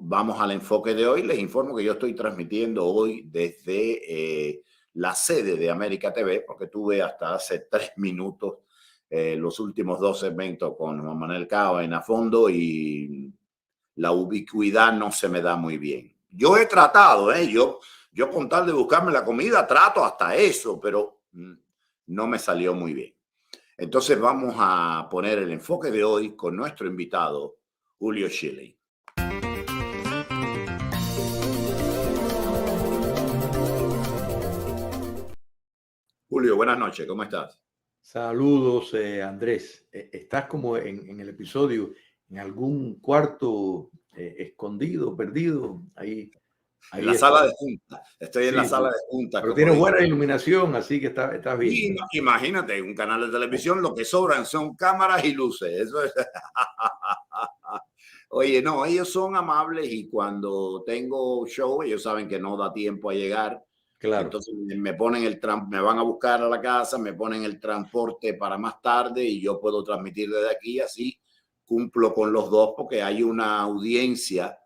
vamos al enfoque de hoy. Les informo que yo estoy transmitiendo hoy desde la sede de América TV, porque tuve hasta hace 3 minutos los últimos 2 segmentos con Juan Manuel Cao en A Fondo y la ubicuidad no se me da muy bien. Yo he tratado, yo con tal de buscarme la comida trato hasta eso, pero no me salió muy bien. Entonces vamos a poner el enfoque de hoy con nuestro invitado, Julio Schilling. Julio, buenas noches, ¿cómo estás? Saludos, Andrés. ¿Estás como en el episodio, en algún cuarto escondido, perdido? Ahí En la está. sala de junta. Estoy en la Sí, sala sí. de junta. Pero Como tienes digo. buena iluminación, así que estás bien. Imagínate, un canal de televisión, lo que sobran son cámaras y luces. Eso es. Oye, no, ellos son amables y cuando tengo show, ellos saben que no da tiempo a llegar. Claro. Entonces me ponen me van a buscar a la casa, me ponen el transporte para más tarde y yo puedo transmitir desde aquí, así cumplo con los dos porque hay una audiencia,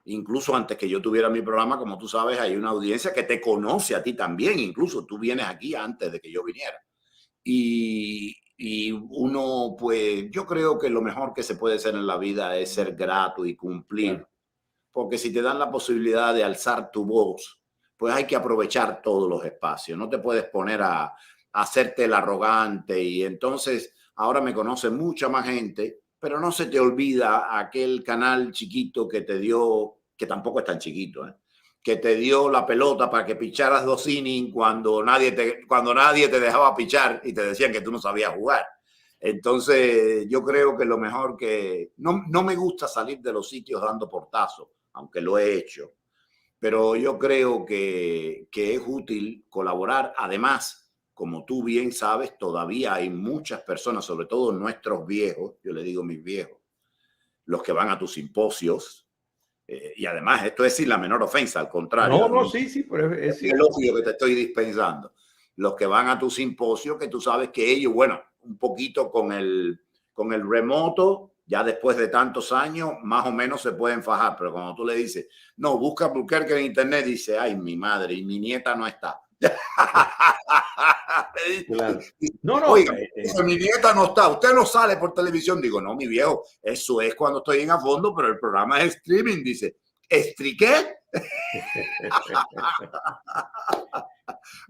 incluso antes que yo tuviera mi programa, como tú sabes, hay una audiencia que te conoce a ti también, incluso tú vienes aquí antes de que yo viniera. Y uno, pues, yo creo que lo mejor que se puede hacer en la vida es ser grato y cumplir. Claro. Porque si te dan la posibilidad de alzar tu voz, pues hay que aprovechar todos los espacios. No te puedes poner a hacerte el arrogante y entonces ahora me conoce mucha más gente, pero no se te olvida aquel canal chiquito que te dio, que tampoco es tan chiquito, que te dio la pelota para que picharas 2 innings cuando nadie te dejaba pichar y te decían que tú no sabías jugar. Entonces, yo creo que lo mejor que... No me gusta salir de los sitios dando portazos, aunque lo he hecho, pero yo creo que es útil colaborar. Además, como tú bien sabes, todavía hay muchas personas, sobre todo nuestros viejos, yo le digo mis viejos, los que van a tus simposios, y además esto es sin la menor ofensa, al contrario. No, sí, pero es Es el cierto. elogio que te estoy dispensando. Los que van a tu simposio, que tú sabes que ellos, bueno, un poquito con el remoto, ya después de tantos años, más o menos se pueden fajar, pero cuando tú le dices, no, busca Albuquerque en internet, dice, ay, mi madre, y mi nieta no está. Claro. No. Oiga, mi nieta no está, usted no sale por televisión. Digo, no, mi viejo, eso es cuando estoy en A Fondo, pero el programa es streaming. Dice, ¿estriqué?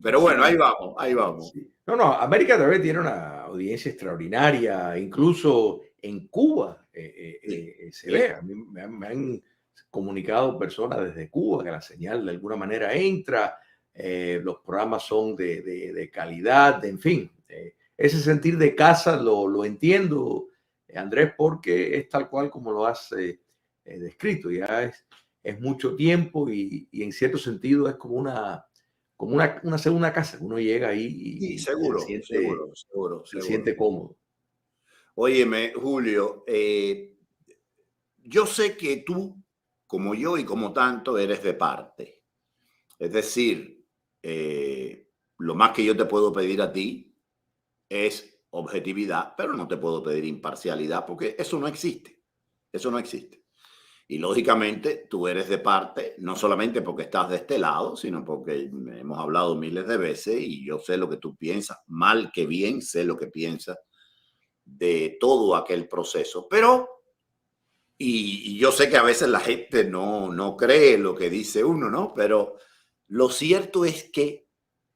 Pero bueno, ahí vamos, ahí vamos. Sí. No, América TV tiene una audiencia extraordinaria, incluso en Cuba se ve. A mí me han comunicado personas desde Cuba que la señal de alguna manera entra, los programas son de calidad, en fin. Ese sentir de casa lo entiendo, Andrés, porque es tal cual como lo has descrito. Ya es mucho tiempo y en cierto sentido es como una segunda casa. Uno llega ahí Sí, y seguro. se siente cómodo. Óyeme, Julio, yo sé que tú, como yo y como tanto, eres de parte. Es decir, lo más que yo te puedo pedir a ti es objetividad, pero no te puedo pedir imparcialidad porque eso no existe. Eso no existe. Y lógicamente tú eres de parte, no solamente porque estás de este lado, sino porque hemos hablado miles de veces y yo sé lo que tú piensas, mal que bien sé lo que piensas de todo aquel proceso. Pero, y yo sé que a veces la gente no cree lo que dice uno, ¿no? Pero lo cierto es que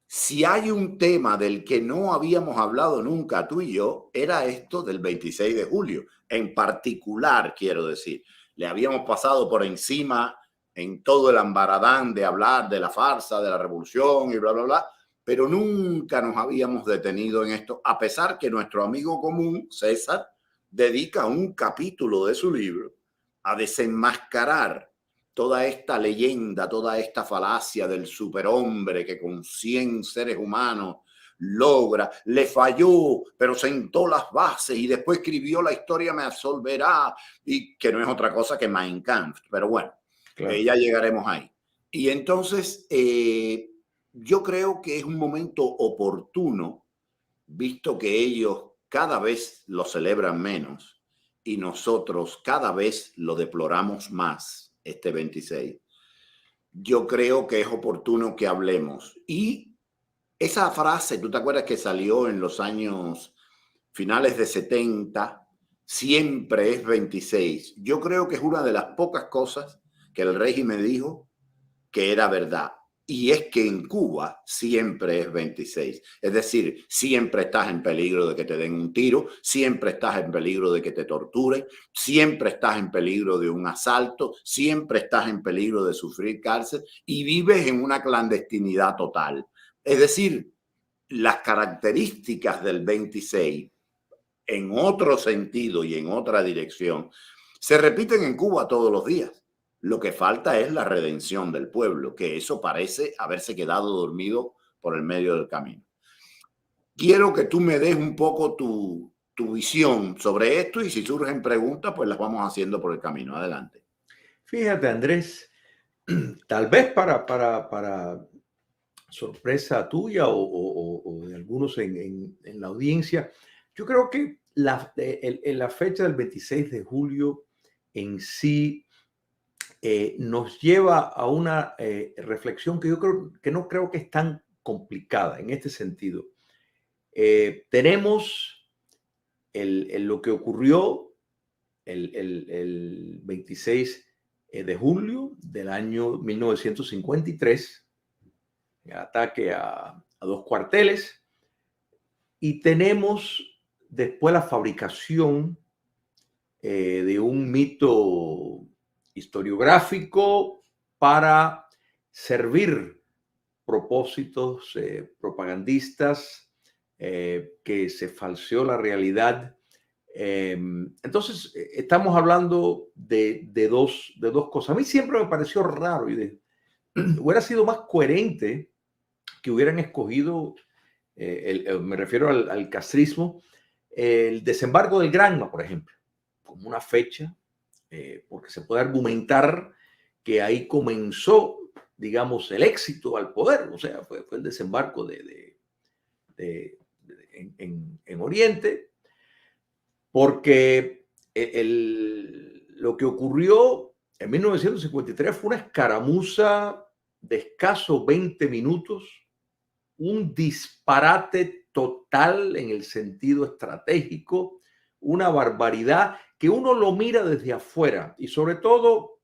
si hay un tema del que no habíamos hablado nunca tú y yo, era esto del 26 de julio. En particular, quiero decir, le habíamos pasado por encima en todo el ambaradán de hablar de la farsa, de la revolución y bla, bla, bla, pero nunca nos habíamos detenido en esto, a pesar que nuestro amigo común, César, dedica un capítulo de su libro a desenmascarar toda esta leyenda, toda esta falacia del superhombre que con 100 seres humanos logra, le falló, pero sentó las bases y después escribió La historia me absolverá, y que no es otra cosa que Mein Kampf. Pero bueno, Claro. ya llegaremos ahí. Y entonces, yo creo que es un momento oportuno, visto que ellos cada vez lo celebran menos y nosotros cada vez lo deploramos más. este 26, yo creo que es oportuno que hablemos. Y esa frase, ¿tú te acuerdas que salió en los años finales de 70? Siempre es 26. Yo creo que es una de las pocas cosas que el régimen dijo que era verdad. Y es que en Cuba siempre es 26. Es decir, siempre estás en peligro de que te den un tiro, siempre estás en peligro de que te torturen, siempre estás en peligro de un asalto, siempre estás en peligro de sufrir cárcel y vives en una clandestinidad total. Es decir, las características del 26 en otro sentido y en otra dirección se repiten en Cuba todos los días. Lo que falta es la redención del pueblo, que eso parece haberse quedado dormido por el medio del camino. Quiero que tú me des un poco tu visión sobre esto y si surgen preguntas, pues las vamos haciendo por el camino. Adelante. Fíjate, Andrés, tal vez para sorpresa tuya o de algunos en la audiencia, yo creo que la fecha del 26 de julio en sí nos lleva a una reflexión que yo creo que no creo que es tan complicada en este sentido. Tenemos lo que ocurrió el 26 de julio del año 1953, el ataque a dos cuarteles, y tenemos después la fabricación de un mito historiográfico para servir propósitos propagandistas, que se falseó la realidad. Entonces, estamos hablando de dos cosas. A mí siempre me pareció raro y hubiera sido más coherente que hubieran escogido, me refiero al castrismo, el desembarco del Granma, por ejemplo, como una fecha, porque se puede argumentar que ahí comenzó, digamos, el éxito al poder, o sea, fue el desembarco en Oriente, porque lo que ocurrió en 1953 fue una escaramuza de escasos 20 minutos, un disparate total en el sentido estratégico, una barbaridad que uno lo mira desde afuera y sobre todo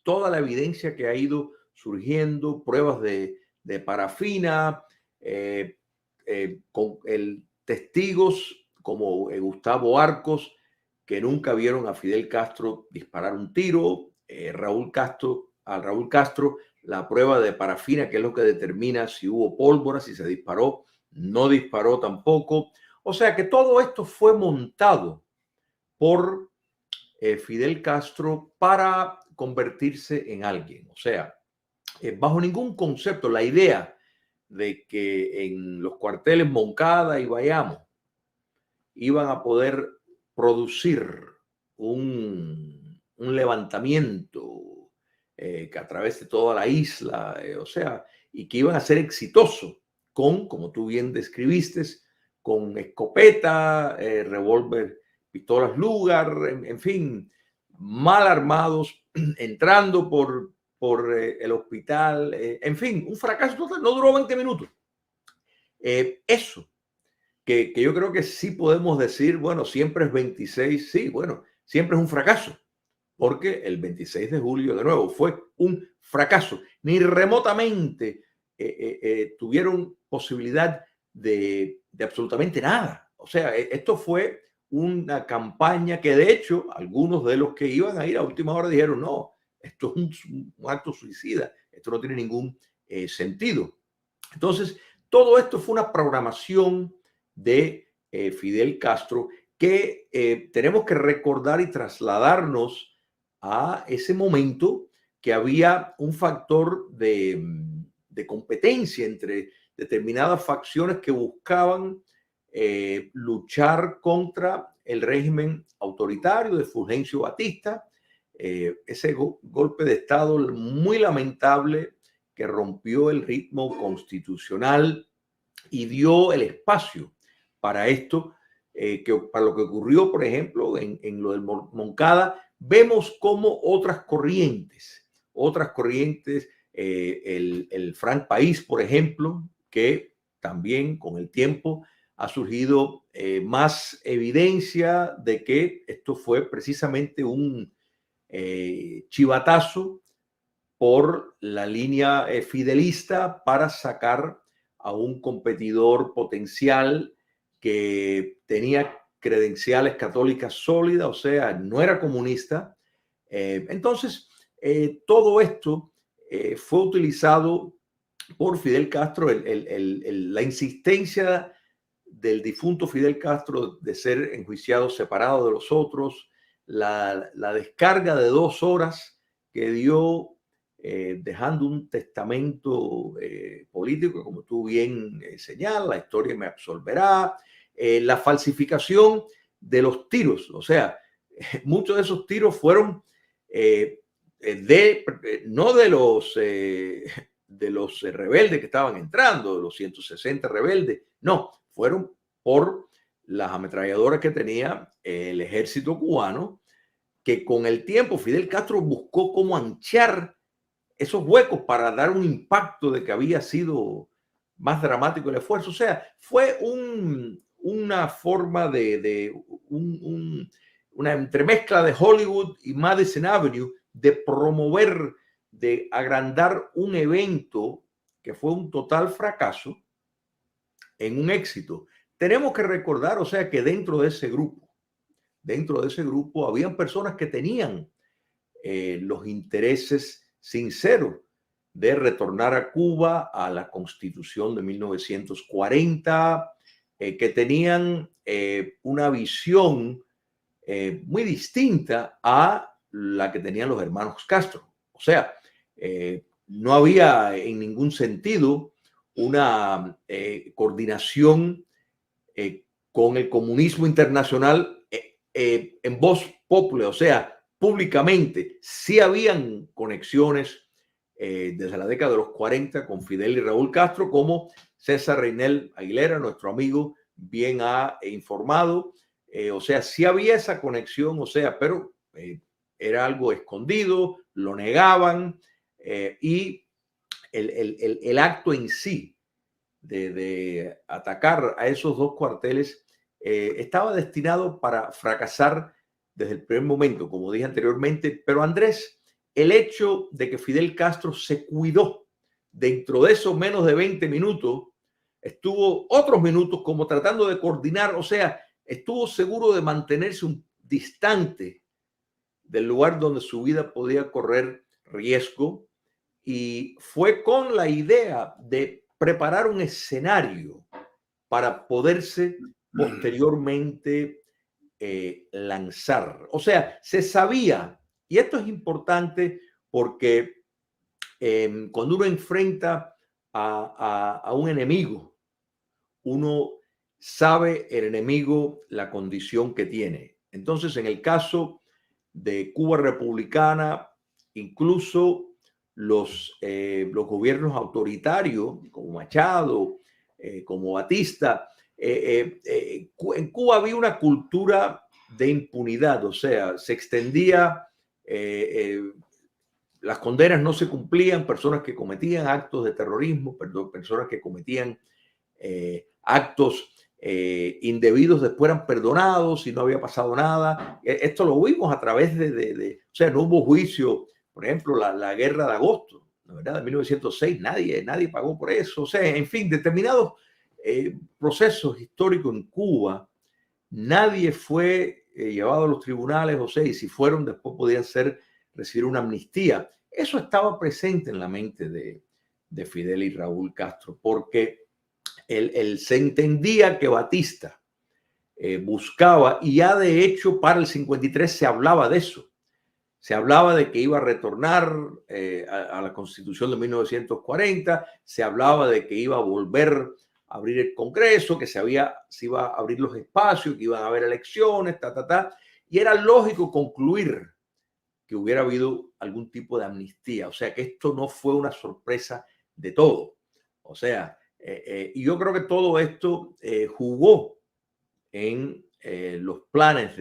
toda la evidencia que ha ido surgiendo, pruebas de parafina, con testigos como Gustavo Arcos, que nunca vieron a Fidel Castro disparar un tiro, Raúl Castro, la prueba de parafina, que es lo que determina si hubo pólvora, si se disparó, no disparó tampoco. O sea que todo esto fue montado por Fidel Castro para convertirse en alguien. O sea, bajo ningún concepto, la idea de que en los cuarteles Moncada y Bayamo iban a poder producir un levantamiento que a través de toda la isla, o sea, y que iban a ser exitosos con, como tú bien describiste, con escopeta, revólver, pistolas Lugar, en fin, mal armados, entrando por el hospital, en fin, un fracaso total, no duró 20 minutos. Eso, que yo creo que sí podemos decir, bueno, siempre es 26, sí, bueno, siempre es un fracaso, porque el 26 de julio, de nuevo, fue un fracaso. Ni remotamente tuvieron posibilidad de absolutamente nada. O sea, esto fue una campaña que de hecho algunos de los que iban a ir a última hora dijeron, no, esto es un acto suicida, esto no tiene ningún sentido. Entonces, todo esto fue una programación de Fidel Castro que tenemos que recordar y trasladarnos a ese momento que había un factor de competencia entre determinadas facciones que buscaban luchar contra el régimen autoritario de Fulgencio Batista, ese golpe de Estado muy lamentable que rompió el ritmo constitucional y dio el espacio para esto, para lo que ocurrió, por ejemplo, en lo del Moncada, vemos cómo otras corrientes, el Franc País, por ejemplo, que también con el tiempo ha surgido más evidencia de que esto fue precisamente un chivatazo por la línea fidelista para sacar a un competidor potencial que tenía credenciales católicas sólidas, o sea, no era comunista. Entonces, todo esto fue utilizado por Fidel Castro, la insistencia del difunto Fidel Castro de ser enjuiciado separado de los otros, la descarga de 2 horas que dio dejando un testamento político, como tú bien señalas, la historia me absolverá, la falsificación de los tiros, o sea, muchos de esos tiros fueron no de los rebeldes que estaban entrando, de los 160 rebeldes, no, fueron por las ametralladoras que tenía el ejército cubano, que con el tiempo Fidel Castro buscó cómo anchar esos huecos para dar un impacto de que había sido más dramático el esfuerzo. O sea, fue una forma una entremezcla de Hollywood y Madison Avenue de promover, de agrandar un evento que fue un total fracaso en un éxito. Tenemos que recordar, o sea, que dentro de ese grupo habían personas que tenían los intereses sinceros de retornar a Cuba a la Constitución de 1940, que tenían una visión muy distinta a la que tenían los hermanos Castro. O sea, no había en ningún sentido una coordinación con el comunismo internacional en voz popular, o sea, públicamente. Sí habían conexiones desde la década de los 40 con Fidel y Raúl Castro, como César Reinel Aguilera, nuestro amigo, bien ha informado. O sea, sí había esa conexión, o sea, pero era algo escondido, lo negaban, y el acto en sí de atacar a esos 2 cuarteles estaba destinado para fracasar desde el primer momento, como dije anteriormente. Pero Andrés, el hecho de que Fidel Castro se cuidó dentro de esos menos de 20 minutos, estuvo otros minutos como tratando de coordinar, o sea, estuvo seguro de mantenerse un distante del lugar donde su vida podía correr riesgo, y fue con la idea de preparar un escenario para poderse posteriormente lanzar. O sea, se sabía, y esto es importante porque cuando uno enfrenta a un enemigo, uno sabe el enemigo la condición que tiene. Entonces, en el caso de Cuba republicana, incluso los gobiernos autoritarios como Machado, como Batista, en Cuba había una cultura de impunidad, o sea, se extendía, las condenas no se cumplían, personas que cometían actos de terrorismo, personas que cometían actos indebidos después eran perdonados y no había pasado nada. Esto lo vimos a través o sea, no hubo juicio, por ejemplo, la guerra de agosto, ¿verdad? De 1906, nadie pagó por eso. O sea, en fin, determinados procesos históricos en Cuba, nadie fue llevado a los tribunales, o sea, y si fueron, después podían recibir una amnistía. Eso estaba presente en la mente de Fidel y Raúl Castro, porque él se entendía que Batista buscaba, y ya de hecho para el 53 se hablaba de eso. Se hablaba de que iba a retornar a la Constitución de 1940, se hablaba de que iba a volver a abrir el Congreso, que se iba a abrir los espacios, que iban a haber elecciones, y era lógico concluir que hubiera habido algún tipo de amnistía. O sea, que esto no fue una sorpresa de todo. O sea, y yo creo que todo esto jugó en los planes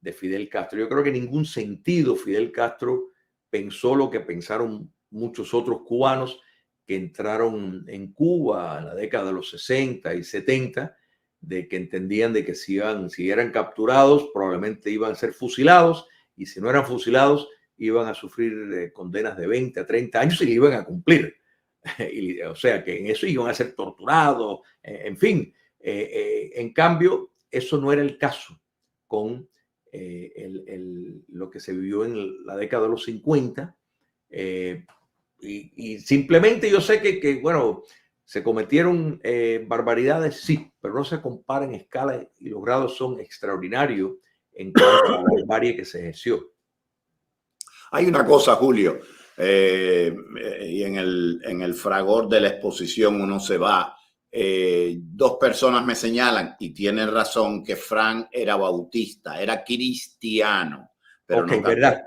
de Fidel Castro. Yo creo que en ningún sentido Fidel Castro pensó lo que pensaron muchos otros cubanos que entraron en Cuba en la década de los 60 y 70, de que entendían de que si eran capturados probablemente iban a ser fusilados, y si no eran fusilados iban a sufrir condenas de 20 a 30 años y le iban a cumplir. O sea, que en eso iban a ser torturados, en fin. En cambio, eso no era el caso con lo que se vivió en la década de los 50. Y simplemente yo sé que, bueno, se cometieron barbaridades, sí, pero no se compara en escala y los grados son extraordinarios en cuanto a la barbarie que se ejerció. Hay una cosa, Julio, y en el fragor de la exposición uno se va. Dos personas me señalan, y tienen razón, que Frank era bautista, era cristiano. Pero ok, no verdad.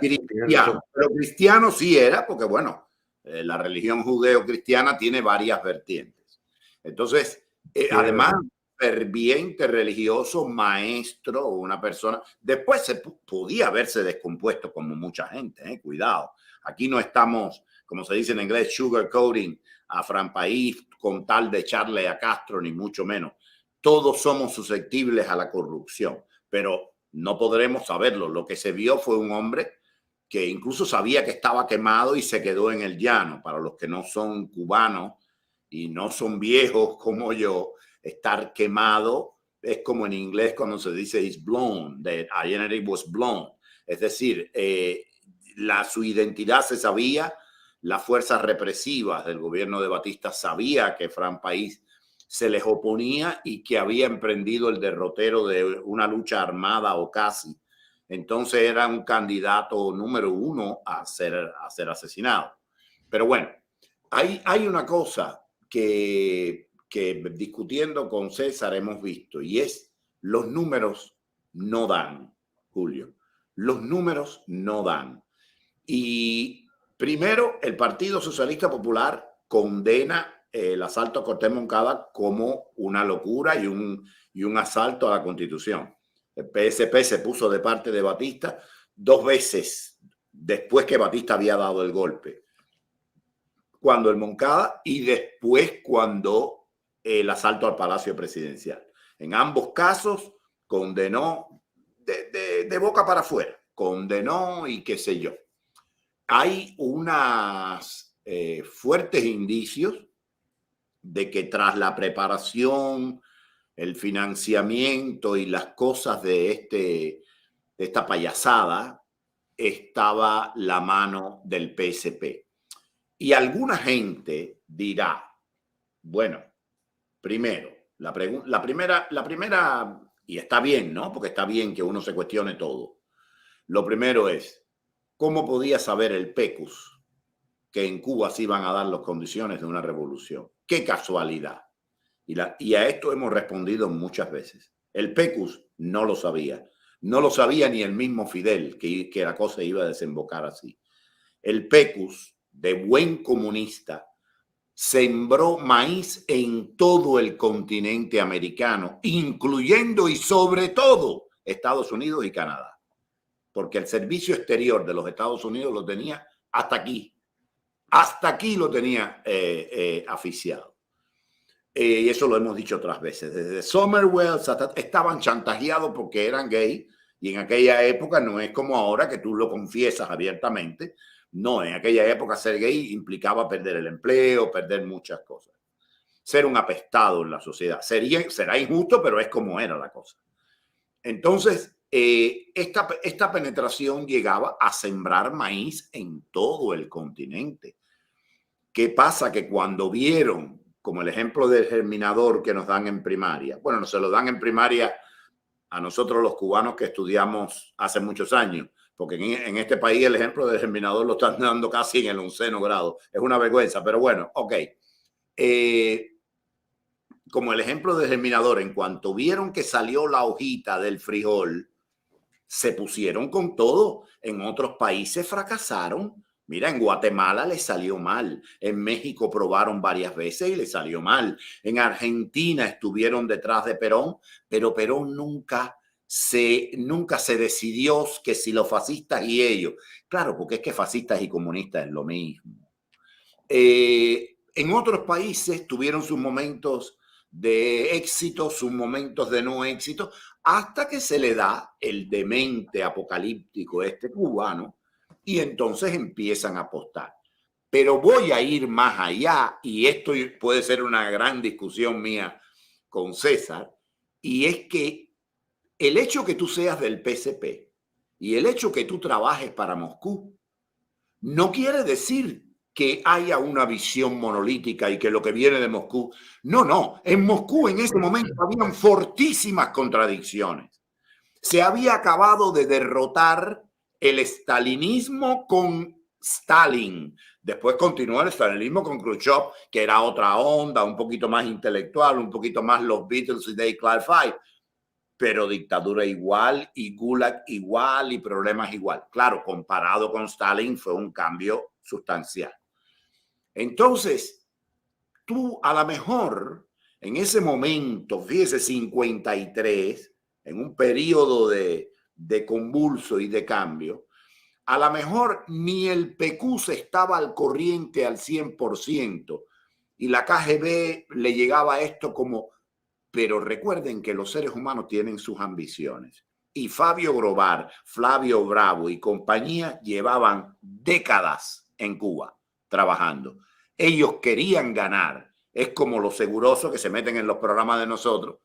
cristiano, pero cristiano sí era, porque bueno, la religión judeo-cristiana tiene varias vertientes. Entonces, además, ferviente religioso, maestro, una persona. Después podía haberse descompuesto como mucha gente, cuidado. Aquí no estamos, como se dice en inglés, sugarcoating a Fran País con tal de echarle a Castro, ni mucho menos. Todos somos susceptibles a la corrupción, pero no podremos saberlo. Lo que se vio fue un hombre que incluso sabía que estaba quemado y se quedó en el llano. Para los que no son cubanos y no son viejos como yo, estar quemado es como en inglés cuando se dice is blown, that identity was blown. Es decir, su identidad se sabía, las fuerzas represivas del gobierno de Batista sabía que Fran País se les oponía y que había emprendido el derrotero de una lucha armada o casi. Entonces era un candidato número uno a ser asesinado. Pero bueno, hay una cosa que discutiendo con César hemos visto, y es los números no dan, Julio. Los números no dan. Y primero, el Partido Socialista Popular condena el asalto a Cortés Moncada como una locura y un asalto a la Constitución. El PSP se puso de parte de Batista 2 veces después que Batista había dado el golpe. Cuando el Moncada y después cuando el asalto al Palacio Presidencial. En ambos casos condenó de boca para afuera, condenó y qué sé yo. Hay unos fuertes indicios de que tras la preparación, el financiamiento y las cosas de esta payasada estaba la mano del PSP. Y alguna gente dirá, bueno, primero, la primera, y está bien, ¿no? Porque está bien que uno se cuestione todo. Lo primero es, ¿cómo podía saber el PECUS que en Cuba se iban a dar las condiciones de una revolución? ¡Qué casualidad! Y a esto hemos respondido muchas veces. El PECUS no lo sabía. No lo sabía ni el mismo Fidel que la cosa iba a desembocar así. El PECUS, de buen comunista, sembró maíz en todo el continente americano, incluyendo y sobre todo Estados Unidos y Canadá. Porque el servicio exterior de los Estados Unidos lo tenía hasta aquí. Hasta aquí lo tenía aficiado. Y eso lo hemos dicho otras veces. Desde Somerville estaban chantajeados porque eran gay, y en aquella época no es como ahora que tú lo confiesas abiertamente. No, en aquella época ser gay implicaba perder el empleo, perder muchas cosas. Ser un apestado en la sociedad. Será injusto, pero es como era la cosa. Entonces, esta penetración llegaba a sembrar maíz en todo el continente. ¿Qué pasa? Que cuando vieron, como el ejemplo del germinador que nos dan en primaria, bueno, no se lo dan en primaria a nosotros los cubanos que estudiamos hace muchos años, porque en este país el ejemplo del germinador lo están dando casi en el 11º grado. Es una vergüenza, pero bueno, ok. Como el ejemplo del germinador, en cuanto vieron que salió la hojita del frijol, se pusieron con todo. En otros países fracasaron. Mira, en Guatemala les salió mal. En México probaron varias veces y les salió mal. En Argentina estuvieron detrás de Perón, pero Perón nunca nunca se decidió que si los fascistas y ellos. Claro, porque es que fascistas y comunistas es lo mismo. En otros países tuvieron sus momentos de éxito, sus momentos de no éxito, hasta que se le da el demente apocalíptico cubano, y entonces empiezan a apostar. Pero voy a ir más allá, y esto puede ser una gran discusión mía con César, y es que el hecho que tú seas del PSP y el hecho que tú trabajes para Moscú no quiere decir que haya una visión monolítica y que lo que viene de Moscú. No, no. En Moscú en ese momento habían fortísimas contradicciones. Se había acabado de derrotar el estalinismo con Stalin. Después continuó el estalinismo con Khrushchev, que era otra onda, un poquito más intelectual, un poquito más los Beatles y They Clark Five. Pero dictadura igual y Gulag igual y problemas igual. Claro, comparado con Stalin fue un cambio sustancial. Entonces, tú a lo mejor en ese momento, fíjese, 53, en un periodo de convulso y de cambio, a lo mejor ni el PQ estaba al corriente al 100% y la KGB le llegaba a esto como... Pero recuerden que los seres humanos tienen sus ambiciones. Y Fabio Grobar, Flavio Bravo y compañía llevaban décadas en Cuba trabajando. Ellos querían ganar. Es como los segurosos que se meten en los programas de nosotros,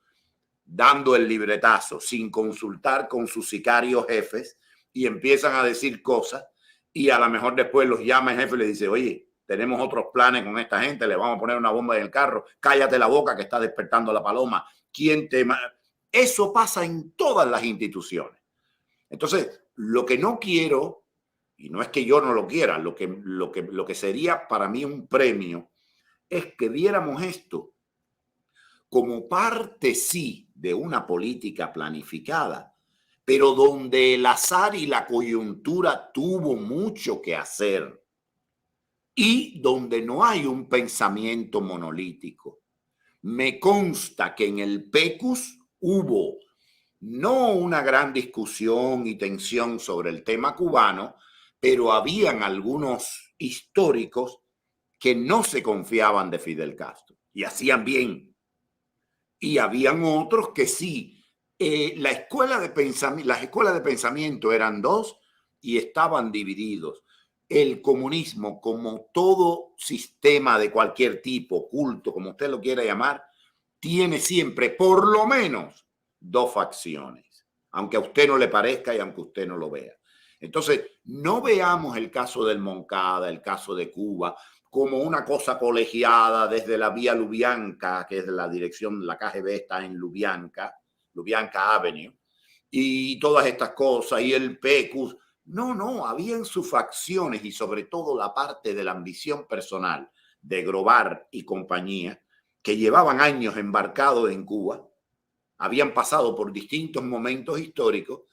dando el libretazo sin consultar con sus sicarios jefes y empiezan a decir cosas y a lo mejor después los llama el jefe y le dice, oye, tenemos otros planes con esta gente, le vamos a poner una bomba en el carro, cállate la boca que está despertando la paloma. ¿Quién te...? Eso pasa en todas las instituciones. Entonces, lo que no quiero, y no es que yo no lo quiera, lo que sería para mí un premio, es que viéramos esto como parte, sí, de una política planificada, pero donde el azar y la coyuntura tuvo mucho que hacer y donde no hay un pensamiento monolítico. Me consta que en el PECUS hubo no una gran discusión y tensión sobre el tema cubano, pero habían algunos históricos que no se confiaban de Fidel Castro y hacían bien. Y habían otros que sí. Las escuelas de pensamiento eran dos y estaban divididos. El comunismo, como todo sistema de cualquier tipo, culto, como usted lo quiera llamar, tiene siempre por lo menos dos facciones, aunque a usted no le parezca y aunque usted no lo vea. Entonces, no veamos el caso del Moncada, el caso de Cuba, como una cosa colegiada desde la vía Lubyanka, que es la dirección, la KGB está en Lubyanka Avenue, y todas estas cosas, y el PECUS. No, habían sus facciones y sobre todo la parte de la ambición personal de Grobar y compañía, que llevaban años embarcados en Cuba, habían pasado por distintos momentos históricos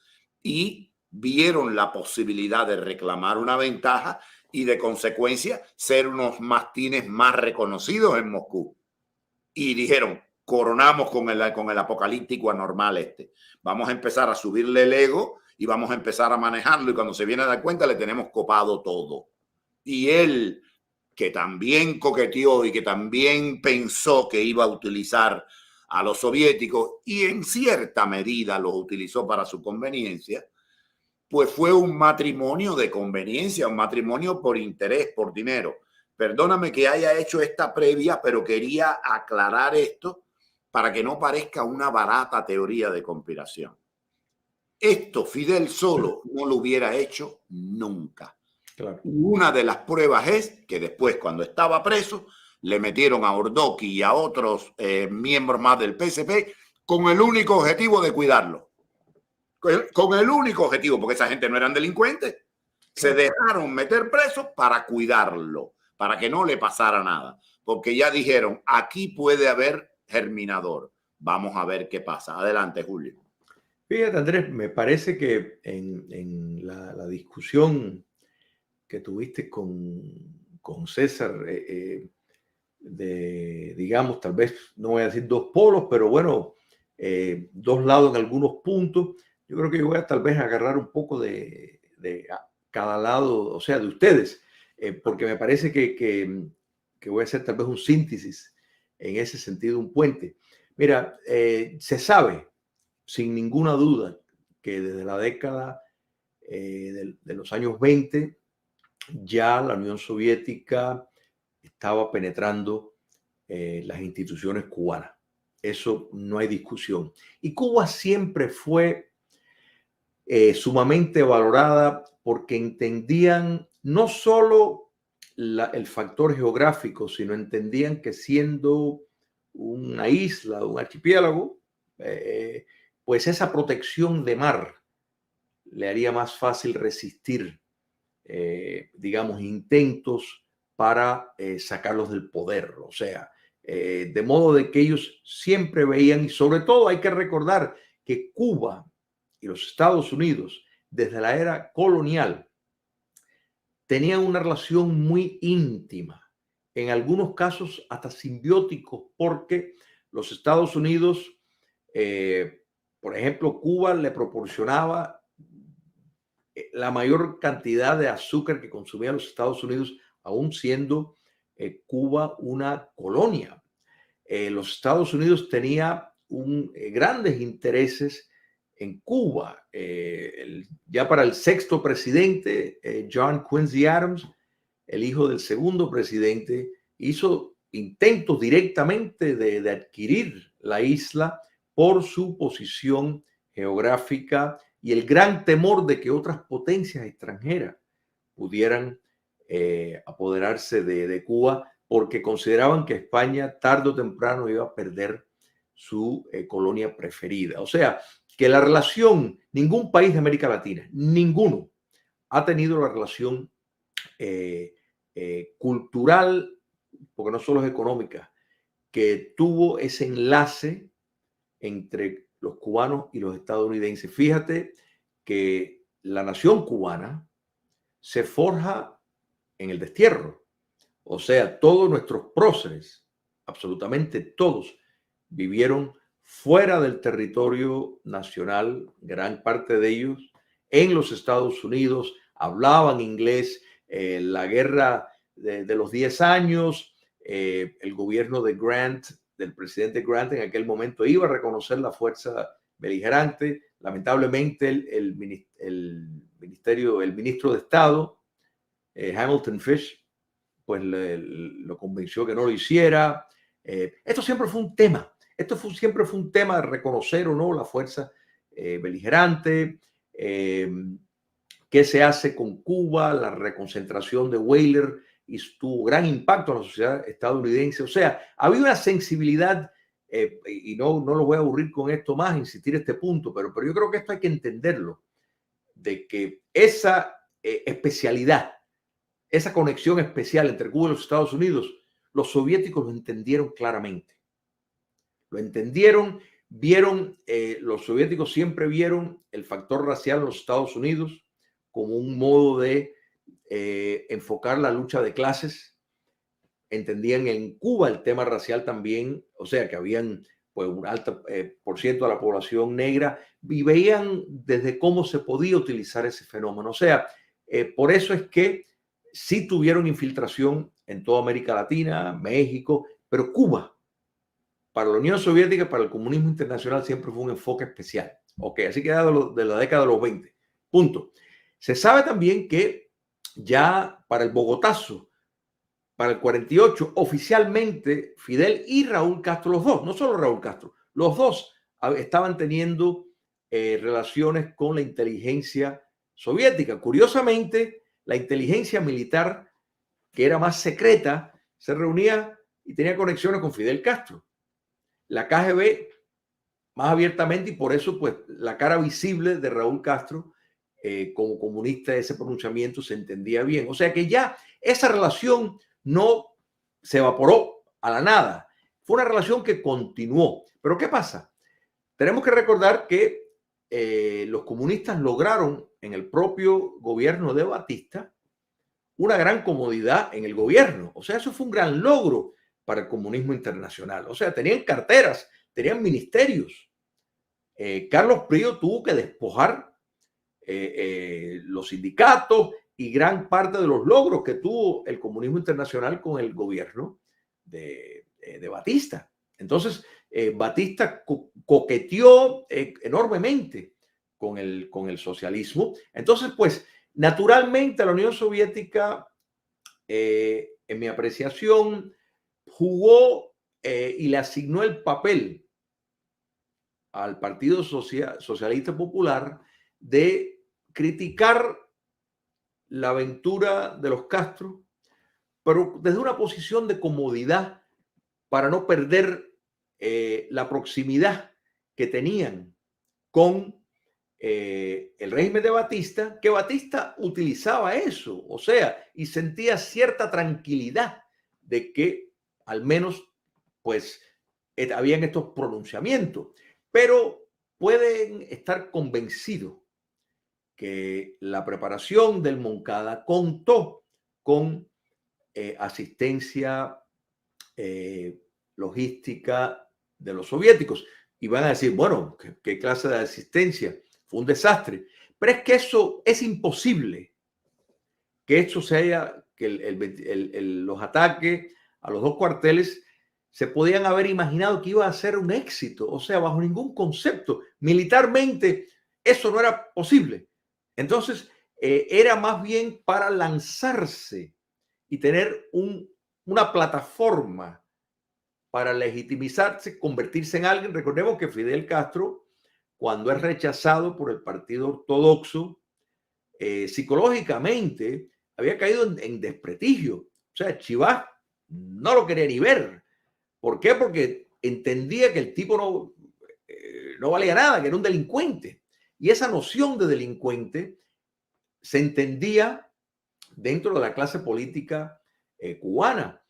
y vieron la posibilidad de reclamar una ventaja y de consecuencia ser unos mastines más reconocidos en Moscú. Y dijeron, coronamos con el apocalíptico anormal Vamos a empezar a subirle el ego y vamos a empezar a manejarlo y cuando se viene a dar cuenta le tenemos copado todo. Y él, que también coqueteó y que también pensó que iba a utilizar a los soviéticos y en cierta medida los utilizó para su conveniencia, pues fue un matrimonio de conveniencia, un matrimonio por interés, por dinero. Perdóname que haya hecho esta previa, pero quería aclarar esto para que no parezca una barata teoría de conspiración. Esto Fidel solo no lo hubiera hecho nunca. Claro. Una de las pruebas es que después, cuando estaba preso, le metieron a Ordoqui y a otros miembros más del PSP con el único objetivo de cuidarlo. Con el único objetivo, porque esa gente no eran delincuentes, se dejaron meter presos para cuidarlo, para que no le pasara nada. Porque ya dijeron, aquí puede haber germinador. Vamos a ver qué pasa. Adelante, Julio. Fíjate, Andrés, me parece que en la discusión que tuviste con César, digamos, tal vez, no voy a decir dos polos, pero bueno, dos lados en algunos puntos. Yo creo que yo voy a tal vez agarrar un poco de cada lado, o sea, de ustedes, porque me parece que voy a hacer tal vez un síntesis en ese sentido, un puente. Mira, se sabe sin ninguna duda que desde la década de los años 20 ya la Unión Soviética estaba penetrando las instituciones cubanas. Eso no hay discusión. Y Cuba siempre fue sumamente valorada porque entendían no solo el factor geográfico, sino entendían que siendo una isla, un archipiélago, pues esa protección de mar le haría más fácil resistir, digamos, intentos para sacarlos del poder. O sea, de modo de que ellos siempre veían, y sobre todo hay que recordar que Cuba y los Estados Unidos, desde la era colonial, tenían una relación muy íntima, en algunos casos hasta simbióticos, porque los Estados Unidos, por ejemplo, Cuba le proporcionaba la mayor cantidad de azúcar que consumían los Estados Unidos, aún siendo Cuba una colonia. Los Estados Unidos tenía grandes intereses en Cuba. Ya para el sexto presidente, John Quincy Adams, el hijo del segundo presidente, hizo intentos directamente de adquirir la isla por su posición geográfica y el gran temor de que otras potencias extranjeras pudieran apoderarse de Cuba, porque consideraban que España tarde o temprano iba a perder su colonia preferida. O sea, que la relación, ningún país de América Latina, ninguno, ha tenido la relación cultural, porque no solo es económica, que tuvo ese enlace entre los cubanos y los estadounidenses. Fíjate que la nación cubana se forja en el destierro. O sea, todos nuestros próceres, absolutamente todos, vivieron fuera del territorio nacional, gran parte de ellos, en los Estados Unidos, hablaban inglés, la guerra de los 10 años, el gobierno de Grant, del presidente Grant en aquel momento, iba a reconocer la fuerza beligerante. Lamentablemente, el ministro de Estado, Hamilton Fish, pues lo convenció que no lo hiciera. Esto siempre fue un tema. Siempre fue un tema de reconocer o no la fuerza beligerante. ¿Qué se hace con Cuba? La reconcentración de Weyler y tuvo gran impacto en la sociedad estadounidense. O sea, había una sensibilidad, y no lo voy a aburrir con esto más, insistir este punto, pero yo creo que esto hay que entenderlo, de que esa especialidad, esa conexión especial entre Cuba y los Estados Unidos, los soviéticos lo entendieron claramente. Lo entendieron, vieron, los soviéticos siempre vieron el factor racial en los Estados Unidos como un modo de enfocar la lucha de clases. Entendían en Cuba el tema racial también, o sea que habían pues un alto por ciento de la población negra, y veían desde cómo se podía utilizar ese fenómeno. O sea, por eso es que sí tuvieron infiltración en toda América Latina, México, pero Cuba, para la Unión Soviética, para el comunismo internacional, siempre fue un enfoque especial. Ok, así que de la década de los 20. Punto. Se sabe también que ya para el Bogotazo, para el 48, oficialmente Fidel y Raúl Castro, los dos, no solo Raúl Castro, los dos estaban teniendo relaciones con la inteligencia soviética. Curiosamente, la inteligencia militar, que era más secreta, se reunía y tenía conexiones con Fidel Castro. La KGB más abiertamente, y por eso pues la cara visible de Raúl Castro como comunista, ese pronunciamiento se entendía bien. O sea que ya esa relación no se evaporó a la nada. Fue una relación que continuó. Pero ¿qué pasa? Tenemos que recordar que los comunistas lograron en el propio gobierno de Batista una gran comodidad en el gobierno. O sea, eso fue un gran logro para el comunismo internacional. O sea, tenían carteras, tenían ministerios. Carlos Prío tuvo que despojar los sindicatos y gran parte de los logros que tuvo el comunismo internacional con el gobierno de Batista. Entonces, Batista coqueteó enormemente con el socialismo. Entonces, pues, naturalmente la Unión Soviética, en mi apreciación, jugó y le asignó el papel al Partido Socialista Popular de criticar la aventura de los Castro, pero desde una posición de comodidad para no perder la proximidad que tenían con el régimen de Batista, que Batista utilizaba eso, o sea, y sentía cierta tranquilidad de que al menos, pues, habían estos pronunciamientos, pero pueden estar convencidos que la preparación del Moncada contó con asistencia logística de los soviéticos. Y van a decir, bueno, ¿qué clase de asistencia? Fue un desastre. Pero es que eso es imposible, que esto sea, que los ataques a los dos cuarteles se podían haber imaginado que iba a ser un éxito. O sea, bajo ningún concepto. Militarmente, eso no era posible. Entonces, era más bien para lanzarse y tener una plataforma para legitimizarse, convertirse en alguien. Recordemos que Fidel Castro, cuando es rechazado por el Partido Ortodoxo, psicológicamente había caído en desprestigio. O sea, Chivas no lo quería ni ver. ¿Por qué? Porque entendía que el tipo no valía nada, que era un delincuente. Y esa noción de delincuente se entendía dentro de la clase política cubana.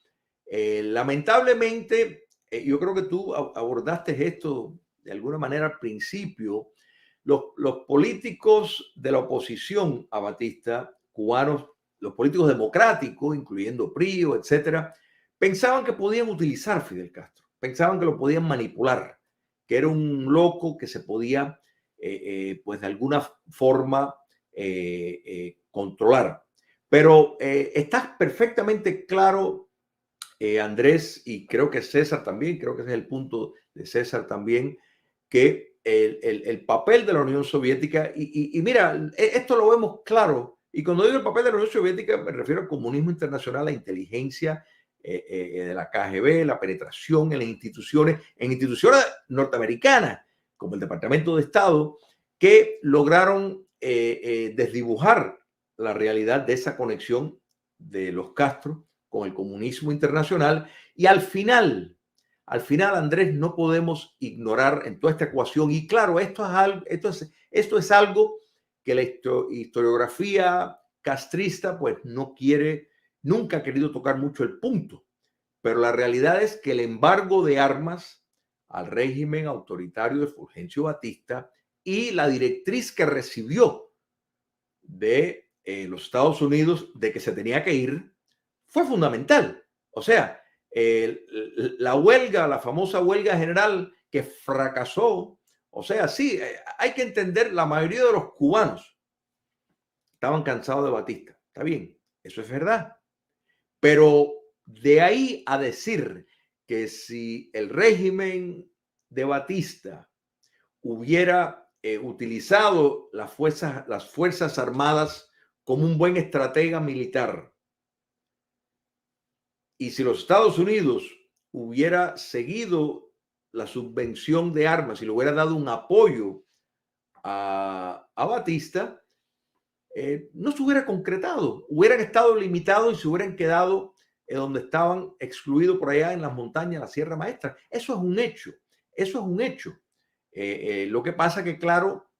Lamentablemente, yo creo que tú abordaste esto de alguna manera al principio. Los políticos de la oposición a Batista, cubanos, los políticos democráticos, incluyendo Prío, etcétera, pensaban que podían utilizar a Fidel Castro, pensaban que lo podían manipular, que era un loco que se podía, pues de alguna forma, controlar. Pero está perfectamente claro, Andrés, y creo que César también, creo que ese es el punto de César también, que el papel de la Unión Soviética, y mira, esto lo vemos claro, y cuando digo el papel de la Unión Soviética me refiero al comunismo internacional, la inteligencia de la KGB, la penetración en las instituciones norteamericanas, como el Departamento de Estado, que lograron desdibujar la realidad de esa conexión de los Castro con el comunismo internacional. Y al final, Andrés, no podemos ignorar en toda esta ecuación, y claro, esto es algo que la historiografía castrista pues no quiere, nunca ha querido tocar mucho el punto, pero la realidad es que el embargo de armas al régimen autoritario de Fulgencio Batista y la directriz que recibió de los Estados Unidos de que se tenía que ir fue fundamental. O sea, la huelga, la famosa huelga general que fracasó, o sea, sí, hay que entender, la mayoría de los cubanos estaban cansados de Batista. Está bien, eso es verdad. Pero de ahí a decir que si el régimen de Batista hubiera utilizado las fuerzas armadas como un buen estratega militar, y si los Estados Unidos hubiera seguido la subvención de armas y le hubiera dado un apoyo a Batista, no se hubiera concretado, hubieran estado limitados y se hubieran quedado donde estaban, excluidos por allá en las montañas, la Sierra Maestra. Eso es un hecho, eso es un hecho. Lo que pasa que, claro,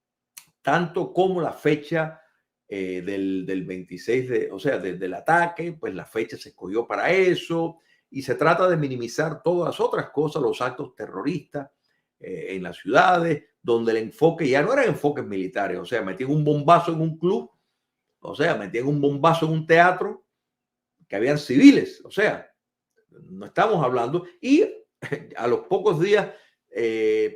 tanto como la fecha del 26, o sea, del ataque, pues la fecha se escogió para eso, y se trata de minimizar todas las otras cosas, los actos terroristas en las ciudades, donde el enfoque ya no eran enfoques militares, o sea, metían un bombazo en un club, o sea, metían un bombazo en un teatro, que habían civiles, o sea, no estamos hablando, y a los pocos días,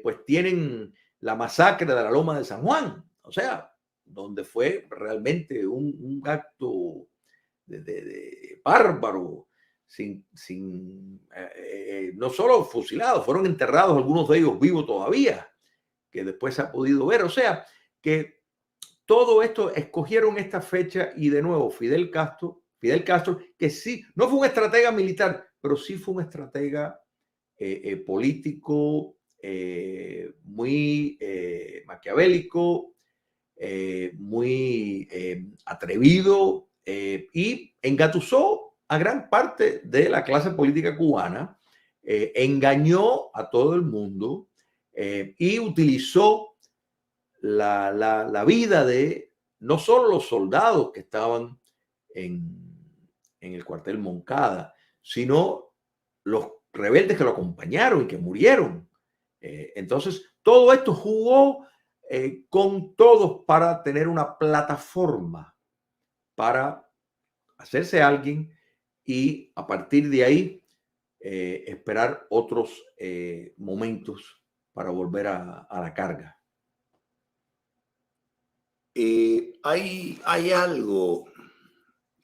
pues tienen la masacre de la Loma de San Juan, o sea, donde fue realmente un acto de bárbaro, no solo fusilados, fueron enterrados algunos de ellos vivos todavía, que después se ha podido ver. O sea, que todo esto escogieron esta fecha y de nuevo Fidel Castro, que sí, no fue un estratega militar, pero sí fue un estratega político muy maquiavélico, muy atrevido y engatusó a gran parte de la clase política cubana, engañó a todo el mundo y utilizó la vida de no solo los soldados que estaban en el cuartel Moncada, sino los rebeldes que lo acompañaron y que murieron. Entonces, todo esto jugó con todos para tener una plataforma para hacerse alguien y a partir de ahí esperar otros momentos para volver a la carga. Hay algo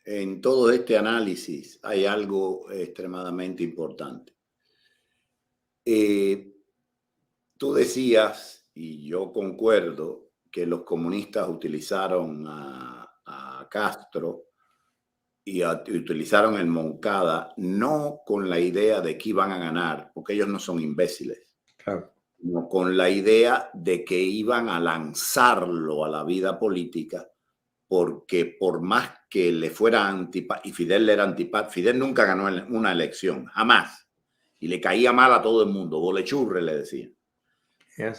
en todo este análisis, hay algo extremadamente importante. Tú decías, y yo concuerdo, que los comunistas utilizaron a Castro y utilizaron el Moncada no con la idea de que iban a ganar, porque ellos no son imbéciles, Claro. sino con la idea de que iban a lanzarlo a la vida política, porque por más que le fuera antipático, y Fidel le era antipático, Fidel nunca ganó una elección, jamás, y le caía mal a todo el mundo, bolechurre le decían.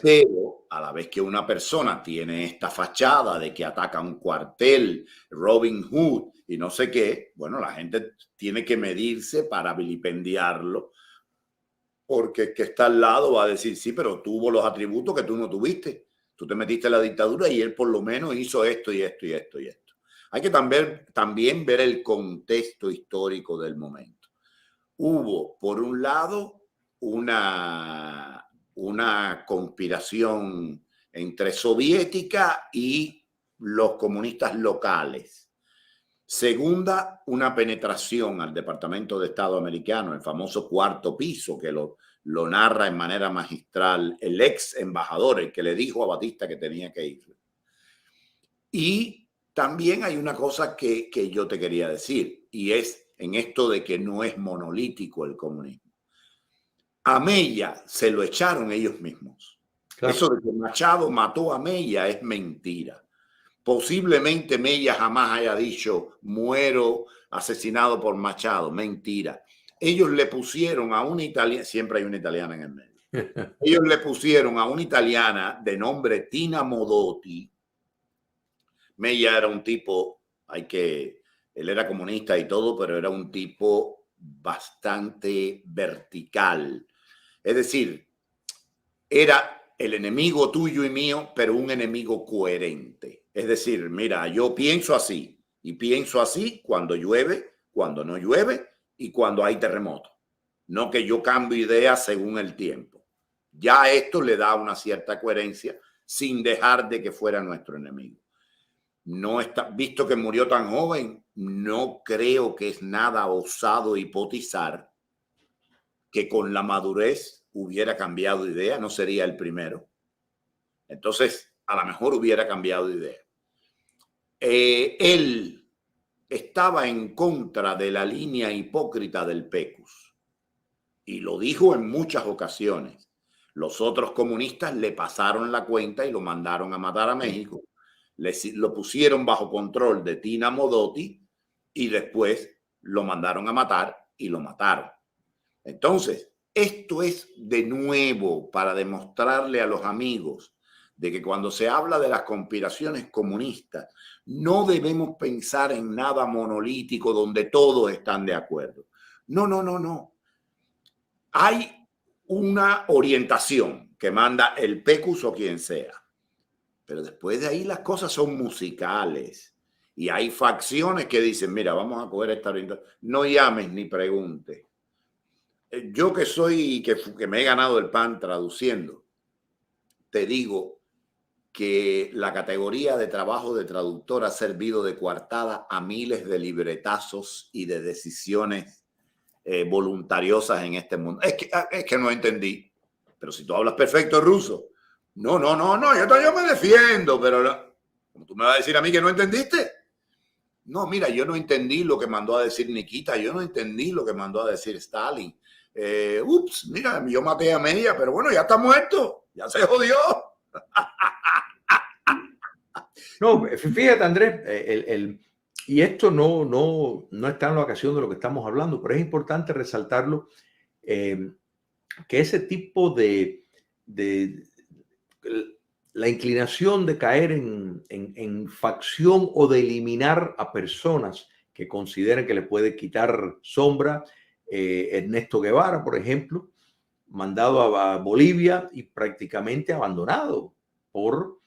Pero a la vez que una persona tiene esta fachada de que ataca un cuartel, Robin Hood y no sé qué, bueno, la gente tiene que medirse para vilipendiarlo, porque el que está al lado va a decir, sí, pero tuvo los atributos que tú no tuviste. Tú te metiste en la dictadura y él por lo menos hizo esto y esto y esto y esto. Hay que también ver el contexto histórico del momento. Hubo, por un lado, una conspiración entre soviética y los comunistas locales. Segunda, una penetración al Departamento de Estado americano, el famoso cuarto piso, que lo narra en manera magistral el ex embajador, el que le dijo a Batista que tenía que ir. Y también hay una cosa que yo te quería decir, y es en esto de que no es monolítico el comunismo. A Mella se lo echaron ellos mismos. Claro. Eso de que Machado mató a Mella es mentira. Posiblemente Mella jamás haya dicho muero asesinado por Machado. Mentira. Ellos le pusieron a una italiana, siempre hay una italiana en el medio. Ellos le pusieron a una italiana de nombre Tina Modotti. Mella era un tipo, él era comunista y todo, pero era un tipo bastante vertical. Es decir, era el enemigo tuyo y mío, pero un enemigo coherente. Es decir, mira, yo pienso así y pienso así cuando llueve, cuando no llueve y cuando hay terremoto. No que yo cambio ideas según el tiempo. Ya esto le da una cierta coherencia sin dejar de que fuera nuestro enemigo. No está, visto que murió tan joven, no creo que es nada osado hipotizar que con la madurez hubiera cambiado de idea, no sería el primero. Entonces, a lo mejor hubiera cambiado de idea. Él estaba en contra de la línea hipócrita del PECUS y lo dijo en muchas ocasiones. Los otros comunistas le pasaron la cuenta y lo mandaron a matar a México. Lo pusieron bajo control de Tina Modotti y después lo mandaron a matar y lo mataron. Entonces, esto es de nuevo para demostrarle a los amigos de que cuando se habla de las conspiraciones comunistas, no debemos pensar en nada monolítico donde todos están de acuerdo. No, no, no, no. Hay una orientación que manda el PECUS o quien sea. Pero después de ahí las cosas son musicales. Y hay facciones que dicen, mira, vamos a coger esta orientación. No llames ni preguntes. Yo que me he ganado el pan traduciendo, te digo que la categoría de trabajo de traductor ha servido de coartada a miles de libretazos y de decisiones voluntariosas en este mundo. Es que no entendí. Pero si tú hablas perfecto ruso. No, yo me defiendo, pero ¿cómo tú me vas a decir a mí que no entendiste? No, mira, yo no entendí lo que mandó a decir Nikita, yo no entendí lo que mandó a decir Stalin. Mira, yo maté a Mella, pero bueno, ya está muerto, ya se jodió. No, fíjate, Andrés, y esto no está en la ocasión de lo que estamos hablando, pero es importante resaltarlo, que ese tipo de la inclinación de caer en facción o de eliminar a personas que consideren que le puede quitar sombra, Ernesto Guevara, por ejemplo, mandado a Bolivia y prácticamente abandonado por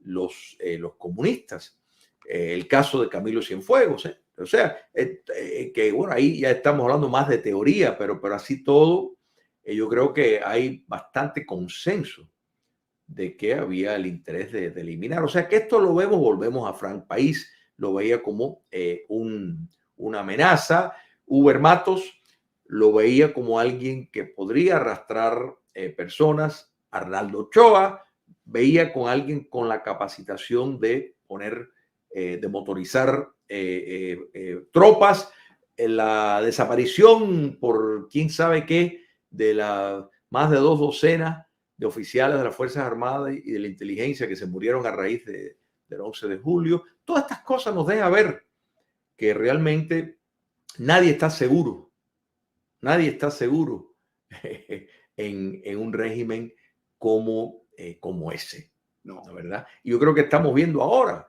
los comunistas. El caso de Camilo Cienfuegos, o sea, que bueno, ahí ya estamos hablando más de teoría, pero así todo, yo creo que hay bastante consenso de que había el interés de eliminar. O sea, que esto lo vemos, volvemos a Frank País, lo veía como una amenaza. Uber Matos lo veía como alguien que podría arrastrar personas. Arnaldo Ochoa veía con alguien con la capacitación de poner, de motorizar tropas. La desaparición por quién sabe qué de más de 2 docenas de oficiales de las Fuerzas Armadas y de la inteligencia que se murieron a raíz del 11 de julio. Todas estas cosas nos dejan ver que realmente nadie está seguro en un régimen como ese, No. ¿verdad? Y yo creo que estamos viendo ahora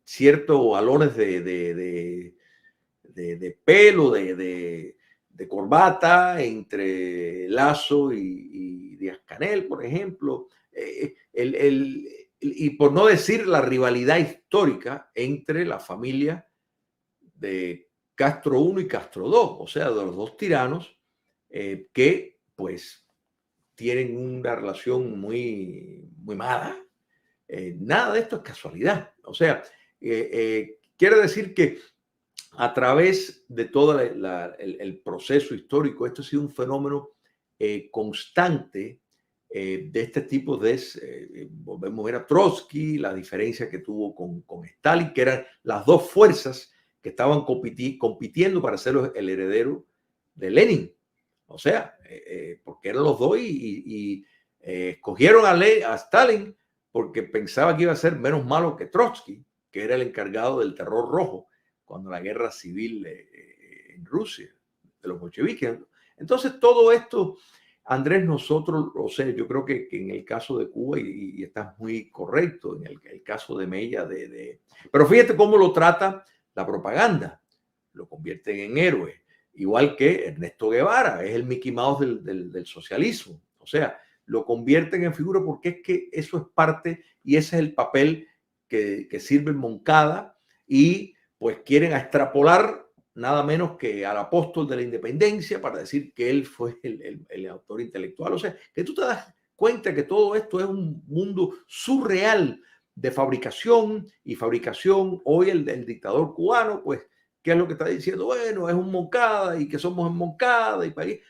ciertos alones de pelo, de corbata entre Lasso y Díaz-Canel, por ejemplo, y por no decir la rivalidad histórica entre la familia de Castro I y Castro II, o sea, de los dos tiranos que pues tienen una relación muy mala. Nada de esto es casualidad. O sea, quiere decir que a través de todo el proceso histórico, esto ha sido un fenómeno constante de este tipo de, volvemos a ver a Trotsky, la diferencia que tuvo con Stalin, que eran las dos fuerzas que estaban compitiendo para ser el heredero de Lenin. O sea, porque eran los dos y escogieron a Stalin porque pensaba que iba a ser menos malo que Trotsky, que era el encargado del terror rojo cuando la guerra civil en Rusia, de los bolcheviques. Entonces, todo esto, Andrés, nosotros, o sea, yo creo que en el caso de Cuba, y estás muy correcto, en el caso de Mella, pero fíjate cómo lo trata la propaganda, lo convierten en héroe, igual que Ernesto Guevara, es el Mickey Mouse del socialismo, o sea, lo convierten en figura porque es que eso es parte y ese es el papel que sirve en Moncada y pues quieren extrapolar nada menos que al apóstol de la independencia para decir que él fue el autor intelectual. O sea, que tú te das cuenta que todo esto es un mundo surreal de fabricación y fabricación. Hoy el dictador cubano, pues, ¿qué es lo que está diciendo? Bueno, es un Moncada y que somos en Moncada y país,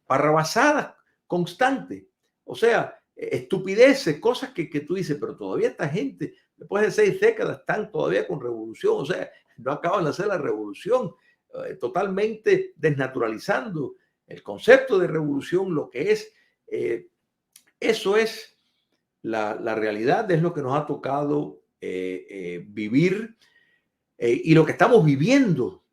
parrabasadas constantes. O sea, estupideces, cosas que tú dices, pero todavía esta gente, después de 6 décadas, están todavía con revolución. O sea, no acaban de hacer la revolución, totalmente desnaturalizando el concepto de revolución, lo que es. Eso es la realidad, es lo que nos ha tocado vivir y lo que estamos viviendo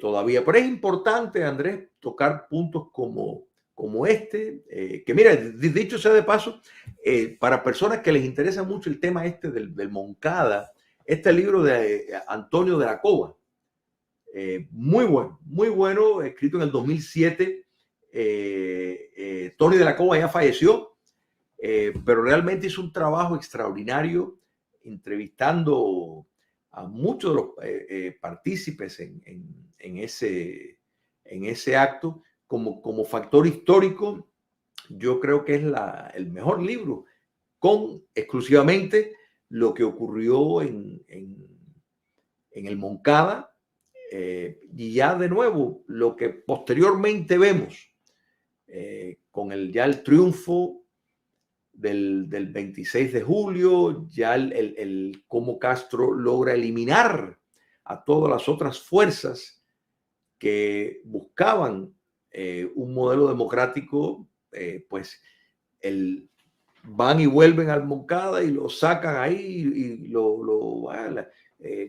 todavía. Pero es importante, Andrés, tocar puntos como este, que mira, dicho sea de paso, para personas que les interesa mucho el tema este del Moncada, este libro de Antonio de la Cova, muy bueno, escrito en el 2007. Tony de la Cova ya falleció, pero realmente hizo un trabajo extraordinario entrevistando a muchos de los partícipes en ese acto como factor histórico yo creo que es el mejor libro con exclusivamente lo que ocurrió en el Moncada, y ya de nuevo lo que posteriormente vemos con ya el triunfo del 26 de julio, ya cómo Castro logra eliminar a todas las otras fuerzas que buscaban un modelo democrático, pues van y vuelven al Moncada y lo sacan ahí y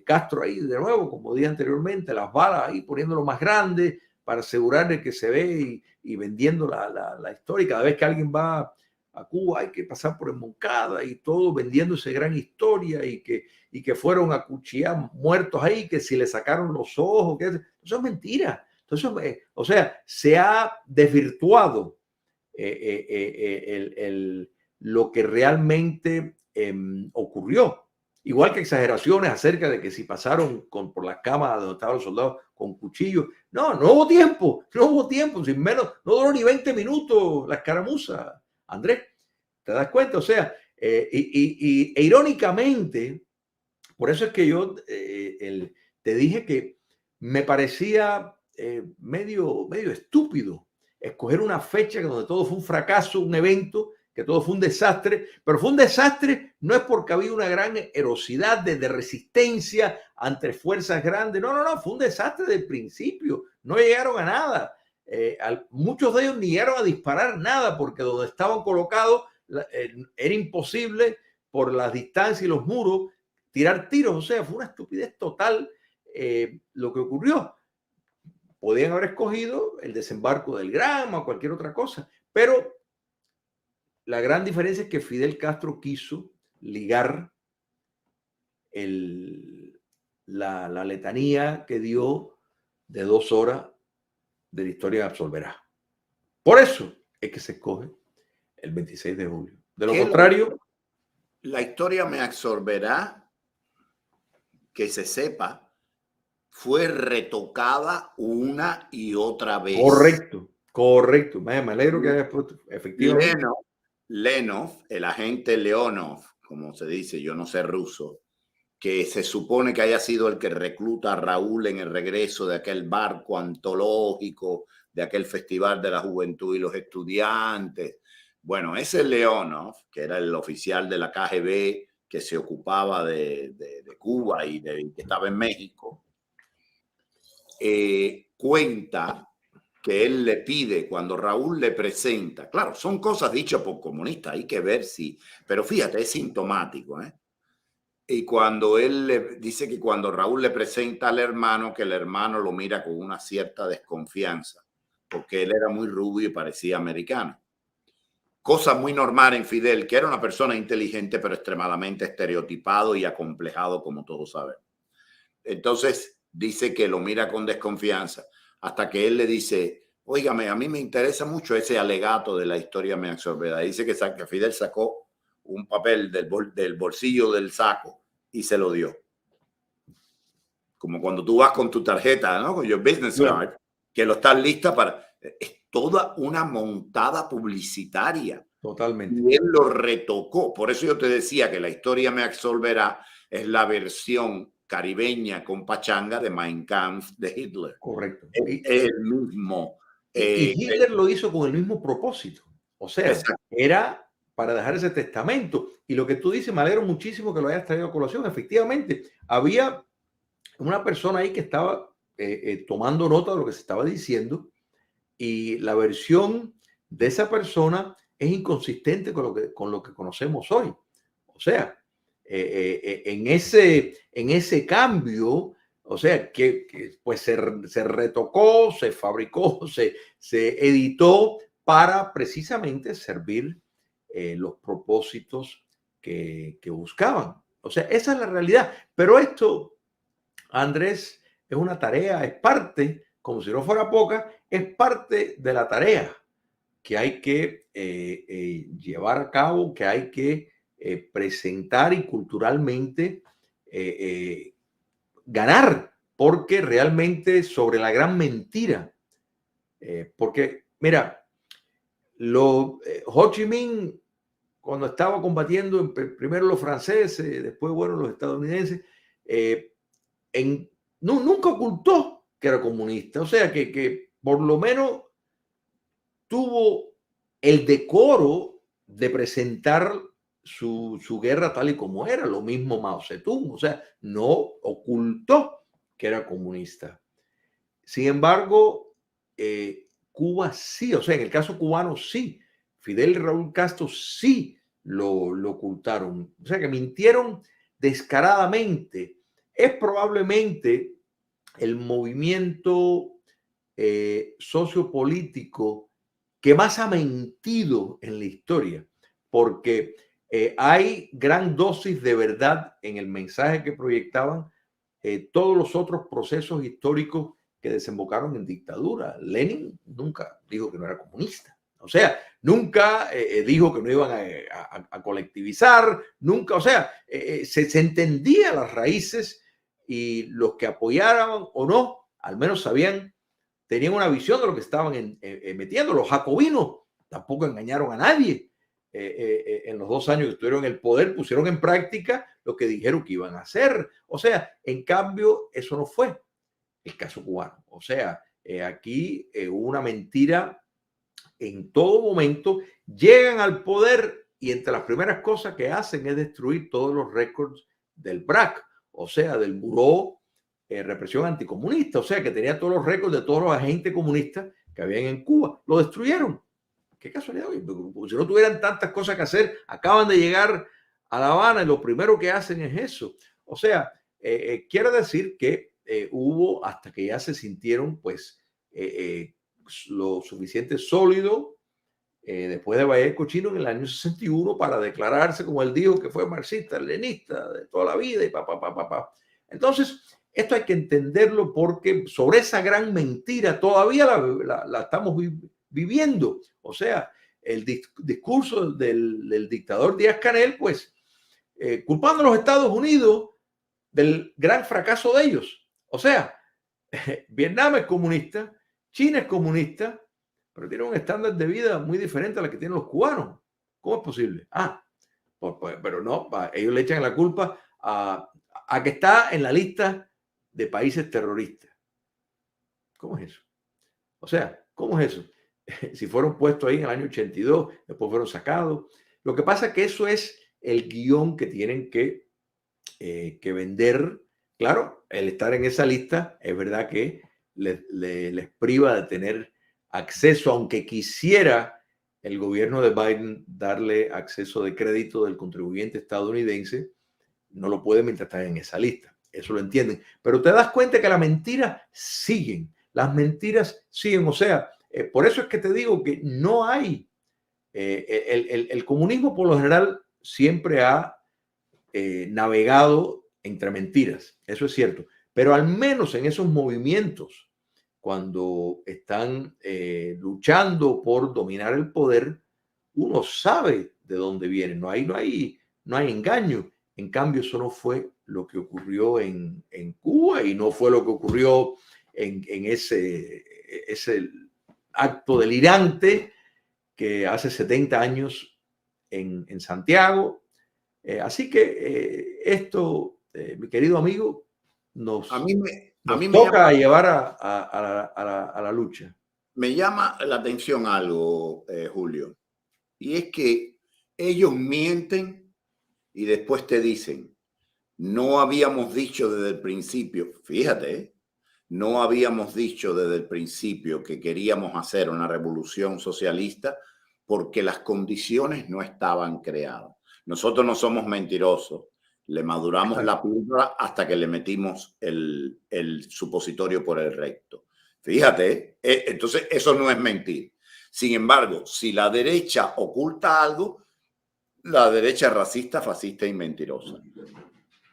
Castro ahí de nuevo, como dije anteriormente, las balas ahí poniéndolo más grande para asegurar de que se ve y vendiendo la historia. Cada vez que alguien va a Cuba hay que pasar por el Moncada y todo vendiendo esa gran historia y que fueron a cuchillar muertos ahí, que si le sacaron los ojos, que eso es mentira. Entonces, o sea, se ha desvirtuado lo que realmente ocurrió. Igual que exageraciones acerca de que si pasaron por las cámaras donde estaban los soldados con cuchillos. No hubo tiempo, sin menos, no duró ni 20 minutos la escaramuza, Andrés. ¿Te das cuenta? O sea, irónicamente, por eso es que yo te dije que me parecía medio estúpido escoger una fecha donde todo fue un fracaso, un evento, que todo fue un desastre, pero fue un desastre no es porque había una gran erosidad de resistencia ante fuerzas grandes, no, fue un desastre del principio, no llegaron a nada. Muchos de ellos ni llegaron a disparar nada porque donde estaban colocados era imposible por las distancias y los muros tirar tiros, o sea, fue una estupidez total lo que ocurrió. Podían haber escogido el desembarco del Granma o cualquier otra cosa, pero la gran diferencia es que Fidel Castro quiso ligar la letanía que dio de 2 horas de la historia de Absolverá. Por eso es que se escoge el 26 de julio. De lo contrario... La historia me absorberá, que se sepa, fue retocada una y otra vez. Correcto. Me alegro que hayas puesto, efectivamente. Lenov, el agente Leonov, como se dice, yo no sé ruso, que se supone que haya sido el que recluta a Raúl en el regreso de aquel barco antológico, de aquel Festival de la Juventud y los Estudiantes. Bueno, ese Leonov, que era el oficial de la KGB que se ocupaba de Cuba y que estaba en México, cuenta que él le pide cuando Raúl le presenta, claro, son cosas dichas por comunistas, hay que ver si, pero fíjate, es sintomático, ¿eh? Y cuando él le dice que cuando Raúl le presenta al hermano, que el hermano lo mira con una cierta desconfianza, porque él era muy rubio y parecía americano. Cosa muy normal en Fidel, que era una persona inteligente, pero extremadamente estereotipado y acomplejado, como todos sabemos. Entonces dice que lo mira con desconfianza, hasta que él le dice, óigame, a mí me interesa mucho ese alegato de la historia me absorbeda. Dice que Fidel sacó un papel del bolsillo del saco y se lo dio. Como cuando tú vas con tu tarjeta, ¿no? Con your business card, que lo estás lista para... Es toda una montada publicitaria. Totalmente. Y él lo retocó. Por eso yo te decía que la historia me absolverá es la versión caribeña con pachanga de Mein Kampf de Hitler. Correcto. Es el mismo. Y Hitler lo hizo con el mismo propósito. O sea, exacto. Era para dejar ese testamento. Y lo que tú dices, me alegro muchísimo que lo hayas traído a colación. Efectivamente, había una persona ahí que estaba tomando nota de lo que se estaba diciendo y la versión de esa persona es inconsistente con lo que conocemos hoy. O sea, en ese cambio, o sea, que pues se retocó, se fabricó, se editó para precisamente servir los propósitos que buscaban. O sea, esa es la realidad. Pero esto, Andrés, es una tarea, es parte, como si no fuera poca, es parte de la tarea que hay que llevar a cabo, que hay que presentar y culturalmente ganar, porque realmente sobre la gran mentira, porque mira, Ho Chi Minh, cuando estaba combatiendo primero los franceses, después, bueno, los estadounidenses, nunca ocultó que era comunista. O sea, que por lo menos tuvo el decoro de presentar su guerra tal y como era, lo mismo Mao Zedong. O sea, no ocultó que era comunista. Sin embargo, Cuba sí, o sea, en el caso cubano sí. Fidel y Raúl Castro sí lo ocultaron. O sea, que mintieron descaradamente. Es probablemente el movimiento sociopolítico que más ha mentido en la historia, porque hay gran dosis de verdad en el mensaje que proyectaban todos los otros procesos históricos que desembocaron en dictadura. Lenin nunca dijo que no era comunista. O sea, nunca dijo que no iban a colectivizar, nunca, o sea, se entendía las raíces y los que apoyaran o no, al menos sabían, tenían una visión de lo que estaban metiendo. Los jacobinos tampoco engañaron a nadie. En los 2 años que estuvieron en el poder, pusieron en práctica lo que dijeron que iban a hacer. O sea, en cambio, eso no fue el caso cubano. O sea, aquí hubo una mentira en todo momento. Llegan al poder y entre las primeras cosas que hacen es destruir todos los récords del BRAC, o sea, del Buró Represión Anticomunista, o sea, que tenía todos los récords de todos los agentes comunistas que habían en Cuba. Lo destruyeron. Qué casualidad, si no tuvieran tantas cosas que hacer, acaban de llegar a La Habana y lo primero que hacen es eso. O sea, quiere decir que hubo, hasta que ya se sintieron, pues, lo suficiente sólido después de Valle Cochino en el año 61 para declararse, como él dijo, que fue marxista, leninista de toda la vida y pa. Entonces, esto hay que entenderlo porque sobre esa gran mentira todavía la estamos viviendo. O sea, el discurso del dictador Díaz-Canel, pues, culpando a los Estados Unidos del gran fracaso de ellos. O sea, Vietnam es comunista, China es comunista, pero tiene un estándar de vida muy diferente a la que tienen los cubanos. ¿Cómo es posible? Pero no, ellos le echan la culpa a que está en la lista de países terroristas. ¿Cómo es eso? O sea, ¿cómo es eso? Si fueron puestos ahí en el año 82, después fueron sacados. Lo que pasa es que eso es el guión que tienen que vender. Claro, el estar en esa lista es verdad que les priva de tener acceso, aunque quisiera el gobierno de Biden darle acceso de crédito del contribuyente estadounidense, no lo puede mientras están en esa lista. Eso lo entienden. Pero te das cuenta que las mentiras siguen. Las mentiras siguen. O sea, por eso es que te digo que no hay. El comunismo por lo general siempre ha navegado entre mentiras. Eso es cierto. Pero al menos en esos movimientos, cuando están luchando por dominar el poder, uno sabe de dónde viene. No hay engaño. En cambio, eso no fue lo que ocurrió en Cuba y no fue lo que ocurrió en ese acto delirante que hace 70 años en Santiago. Así que esto, mi querido amigo, nos toca llevar a la lucha. Me llama la atención algo, Julio, y es que ellos mienten y después te dicen, no habíamos dicho desde el principio, fíjate, no habíamos dicho desde el principio que queríamos hacer una revolución socialista porque las condiciones no estaban creadas. Nosotros no somos mentirosos, le maduramos la píldora hasta que le metimos el supositorio por el recto. Fíjate, entonces eso no es mentir. Sin embargo, si la derecha oculta algo, la derecha es racista, fascista y mentirosa.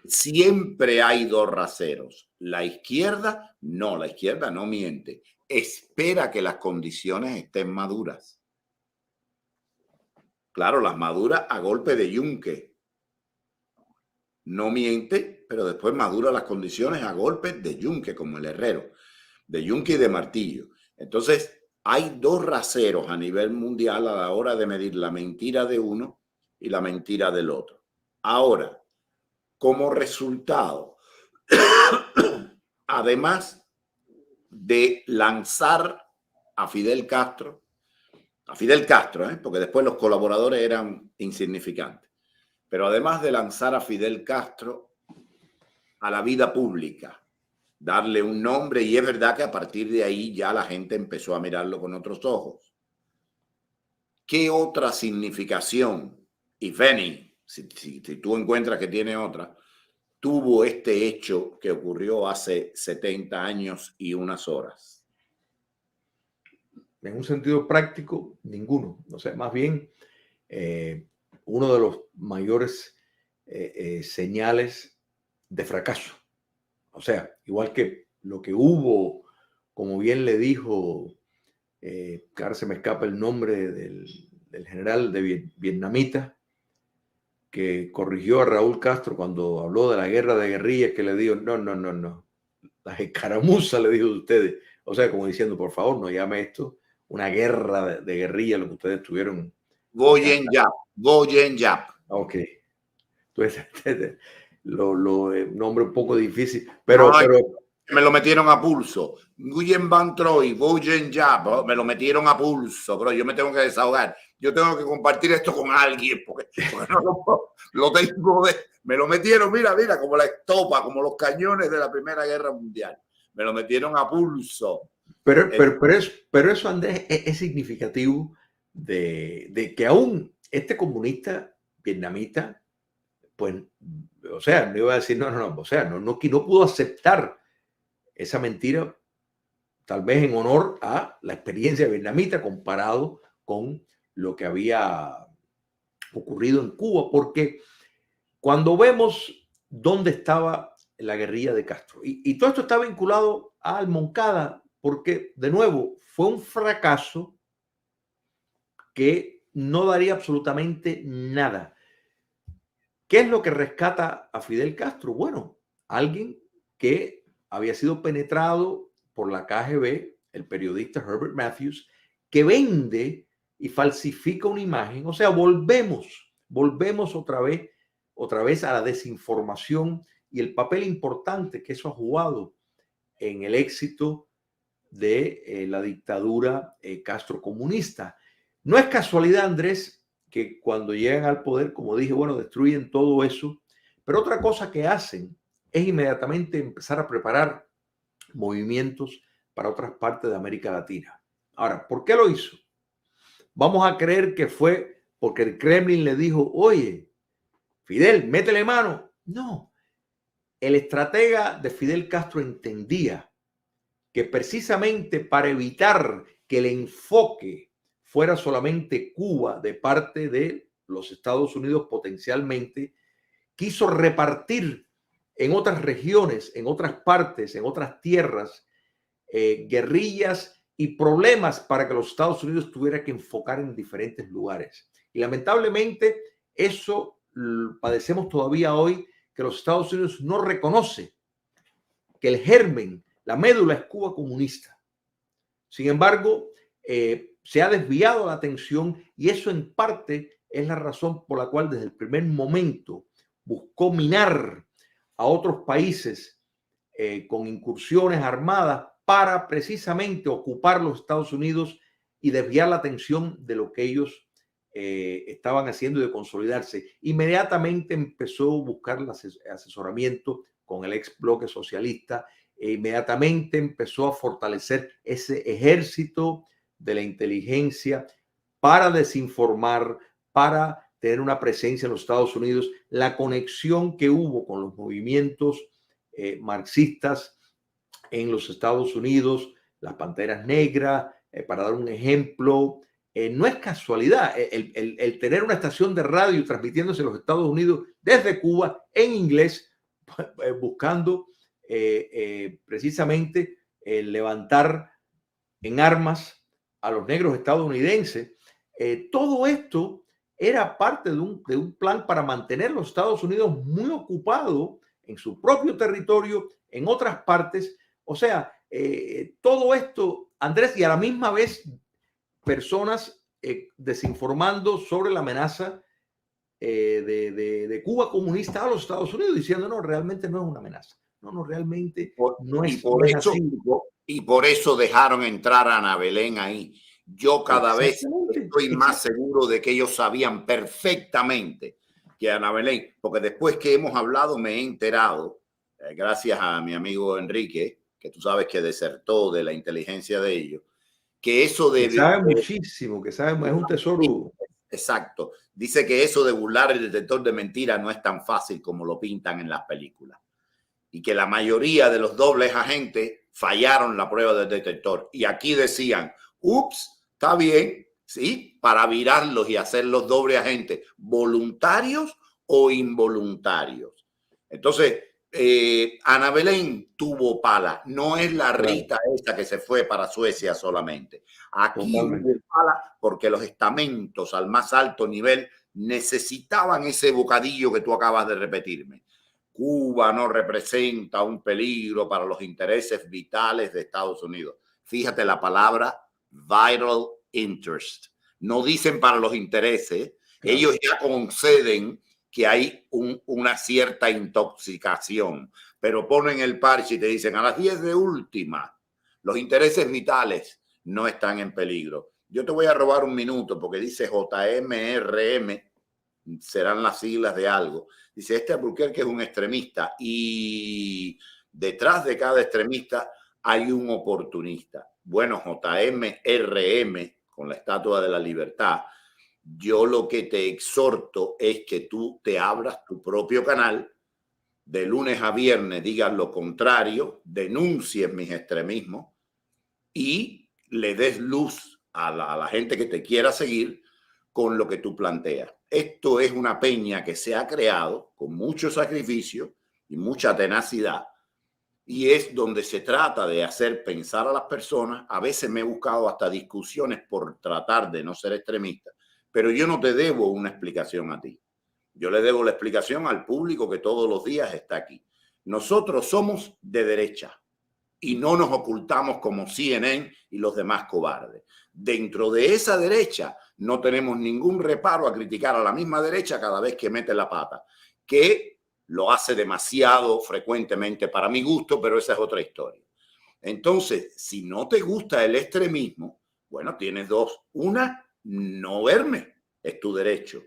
Siempre hay dos raseros. La izquierda no miente. Espera que las condiciones estén maduras. Claro, las maduras a golpe de yunque. No miente, pero después madura las condiciones a golpe de yunque, como el herrero. De yunque y de martillo. Entonces, hay dos raseros a nivel mundial a la hora de medir la mentira de uno y la mentira del otro. Ahora, como resultado, además de lanzar a Fidel Castro, porque después los colaboradores eran insignificantes, pero además de lanzar a Fidel Castro a la vida pública, darle un nombre, y es verdad que a partir de ahí ya la gente empezó a mirarlo con otros ojos. ¿Qué otra significación, if any, si tú encuentras que tiene otra, tuvo este hecho que ocurrió hace 70 años y unas horas? En un sentido práctico, ninguno. O sea, más bien, uno de los mayores señales de fracaso. O sea, igual que lo que hubo, como bien le dijo, ahora se me escapa el nombre del general vietnamita, que corrigió a Raúl Castro cuando habló de la guerra de guerrillas, que le dijo, no, las escaramuzas, le dijo de ustedes. O sea, como diciendo, por favor, no llame esto una guerra de guerrilla, lo que ustedes tuvieron. Goyen Yap. Ok. Entonces, nombre un poco difícil, pero me lo metieron a pulso. Nguyen Van Troy, Goyen Yap, me lo metieron a pulso, pero yo me tengo que desahogar. Yo tengo que compartir esto con alguien, porque no, lo tengo me lo metieron, mira, como la estopa, como los cañones de la Primera Guerra Mundial. Me lo metieron a pulso. Pero eso, Andrés, es significativo de que aún este comunista vietnamita, pues, o sea, no iba a decir, o sea, no pudo aceptar esa mentira, tal vez en honor a la experiencia vietnamita comparado con lo que había ocurrido en Cuba, porque cuando vemos dónde estaba la guerrilla de Castro, y todo esto está vinculado al Moncada, porque, de nuevo, fue un fracaso que no daría absolutamente nada. ¿Qué es lo que rescata a Fidel Castro? Bueno, alguien que había sido penetrado por la KGB, el periodista Herbert Matthews, que vende y falsifica una imagen. O sea, volvemos otra vez a la desinformación y el papel importante que eso ha jugado en el éxito de la dictadura castrocomunista. No es casualidad, Andrés, que cuando llegan al poder, como dije, bueno, destruyen todo eso, pero otra cosa que hacen es inmediatamente empezar a preparar movimientos para otras partes de América Latina. Ahora, ¿por qué lo hizo? Vamos a creer que fue porque el Kremlin le dijo, oye, Fidel, métele mano. No, el estratega de Fidel Castro entendía que precisamente para evitar que el enfoque fuera solamente Cuba de parte de los Estados Unidos potencialmente, quiso repartir en otras regiones, en otras partes, en otras tierras, guerrillas y problemas para que los Estados Unidos tuviera que enfocar en diferentes lugares. Y lamentablemente eso padecemos todavía hoy, que los Estados Unidos no reconoce que el germen, la médula es Cuba comunista. Sin embargo, se ha desviado la atención y eso en parte es la razón por la cual desde el primer momento buscó minar a otros países con incursiones armadas para precisamente ocupar los Estados Unidos y desviar la atención de lo que ellos estaban haciendo y de consolidarse. Inmediatamente empezó a buscar el asesoramiento con el ex bloque socialista e inmediatamente empezó a fortalecer ese ejército de la inteligencia para desinformar, para tener una presencia en los Estados Unidos. La conexión que hubo con los movimientos marxistas en los Estados Unidos, las Panteras Negras, para dar un ejemplo, no es casualidad. El tener una estación de radio transmitiéndose en los Estados Unidos desde Cuba en inglés, buscando precisamente levantar en armas a los negros estadounidenses. Todo esto era parte de un plan para mantener los Estados Unidos muy ocupados en su propio territorio, en otras partes. O sea, todo esto Andrés, y a la misma vez personas desinformando sobre la amenaza de Cuba comunista a los Estados Unidos, diciendo no, realmente no es una amenaza. No, realmente no es así. Y por eso dejaron entrar a Ana Belén ahí. Yo cada vez estoy más seguro de que ellos sabían perfectamente que Ana Belén, porque después que hemos hablado me he enterado, gracias a mi amigo Enrique, que tú sabes que desertó de la inteligencia de ellos, que eso de... Que sabe muchísimo, que sabe, es un tesoro. Exacto. Dice que eso de burlar el detector de mentiras no es tan fácil como lo pintan en las películas. Y que la mayoría de los dobles agentes fallaron la prueba del detector. Y aquí decían, ups, está bien, ¿sí? Para virarlos y hacerlos doble agentes, voluntarios o involuntarios. Entonces, Ana Belén tuvo pala. No es la Rita esta que se fue para Suecia solamente. Aquí hubo pala porque los estamentos al más alto nivel necesitaban ese bocadillo que tú acabas de repetirme. Cuba no representa un peligro para los intereses vitales de Estados Unidos. Fíjate la palabra vital interest. No dicen para los intereses. Claro. Ellos ya conceden que hay una cierta intoxicación, pero ponen el parche y te dicen a las 10 de última, los intereses vitales no están en peligro. Yo te voy a robar un minuto porque dice JMRM, serán las siglas de algo. Dice, este Albuquerque es un extremista y detrás de cada extremista hay un oportunista. Bueno, JMRM, con la Estatua de la Libertad, yo lo que te exhorto es que tú te abras tu propio canal, de lunes a viernes digas lo contrario, denuncies mis extremismos y le des luz a la gente que te quiera seguir con lo que tú planteas. Esto es una peña que se ha creado con mucho sacrificio y mucha tenacidad y es donde se trata de hacer pensar a las personas. A veces me he buscado hasta discusiones por tratar de no ser extremista, pero yo no te debo una explicación a ti. Yo le debo la explicación al público que todos los días está aquí. Nosotros somos de derecha y no nos ocultamos como CNN y los demás cobardes. Dentro de esa derecha no tenemos ningún reparo a criticar a la misma derecha cada vez que mete la pata, que lo hace demasiado frecuentemente para mi gusto, pero esa es otra historia. Entonces, si no te gusta el extremismo, bueno, tienes dos. Una, no verme, es tu derecho.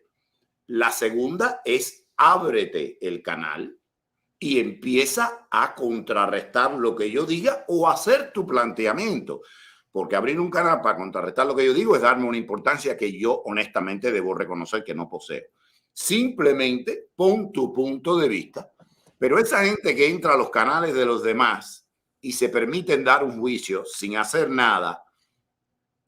La segunda es ábrete el canal y empieza a contrarrestar lo que yo diga o hacer tu planteamiento. Porque abrir un canal para contrarrestar lo que yo digo es darme una importancia que yo honestamente debo reconocer que no poseo. Simplemente pon tu punto de vista. Pero esa gente que entra a los canales de los demás y se permiten dar un juicio sin hacer nada,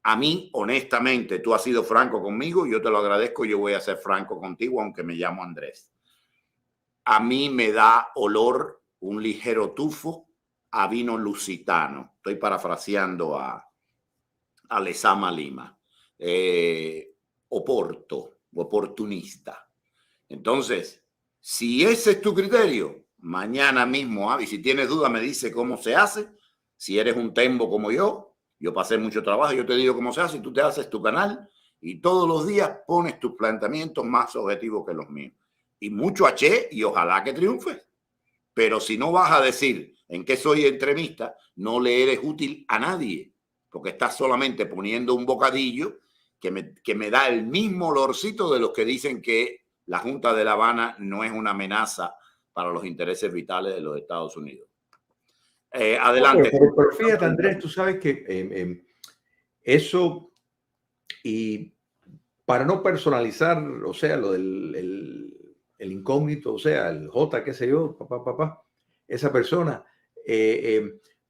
a mí, honestamente, tú has sido franco conmigo, yo te lo agradezco, yo voy a ser franco contigo, aunque me llamo Andrés. A mí me da olor, un ligero tufo a vino lusitano. Estoy parafraseando a Lezama Lima. Oportunista. Entonces, si ese es tu criterio, mañana mismo, y si tienes duda me dice cómo se hace. Si eres un tembo como yo pasé mucho trabajo, yo te digo cómo se hace y tú te haces tu canal y todos los días pones tus planteamientos más objetivos que los míos. Y mucho H y ojalá que triunfes. Pero si no vas a decir en qué soy extremista, no le eres útil a nadie, porque estás solamente poniendo un bocadillo que me da el mismo olorcito de los que dicen que la Junta de La Habana no es una amenaza para los intereses vitales de los Estados Unidos. Adelante. Pero fíjate, Andrés, tú sabes que eso, y para no personalizar, o sea, lo del el incógnito, o sea, el J, qué sé yo, esa persona,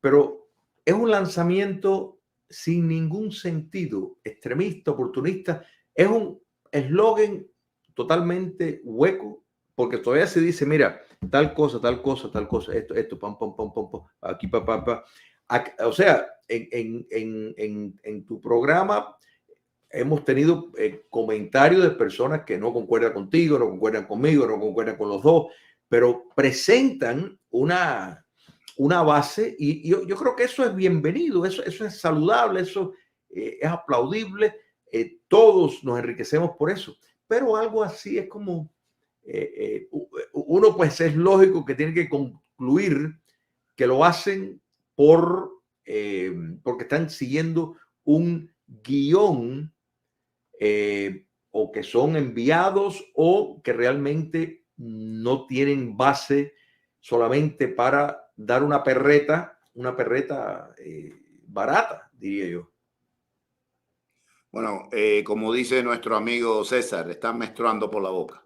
pero es un lanzamiento sin ningún sentido, extremista, oportunista, es un eslogan totalmente hueco, porque todavía se dice, mira, tal cosa, esto, pam, aquí, o sea, en tu programa hemos tenido comentarios de personas que no concuerdan contigo, no concuerdan conmigo, no concuerdan con los dos, pero presentan una una base y yo creo que eso es bienvenido, eso es saludable, eso es aplaudible. Todos nos enriquecemos por eso, pero algo así es como uno, pues es lógico que tiene que concluir que lo hacen porque están siguiendo un guión, o que son enviados o que realmente no tienen base, solamente para dar una perreta barata, diría yo. Bueno, como dice nuestro amigo César, están menstruando por la boca.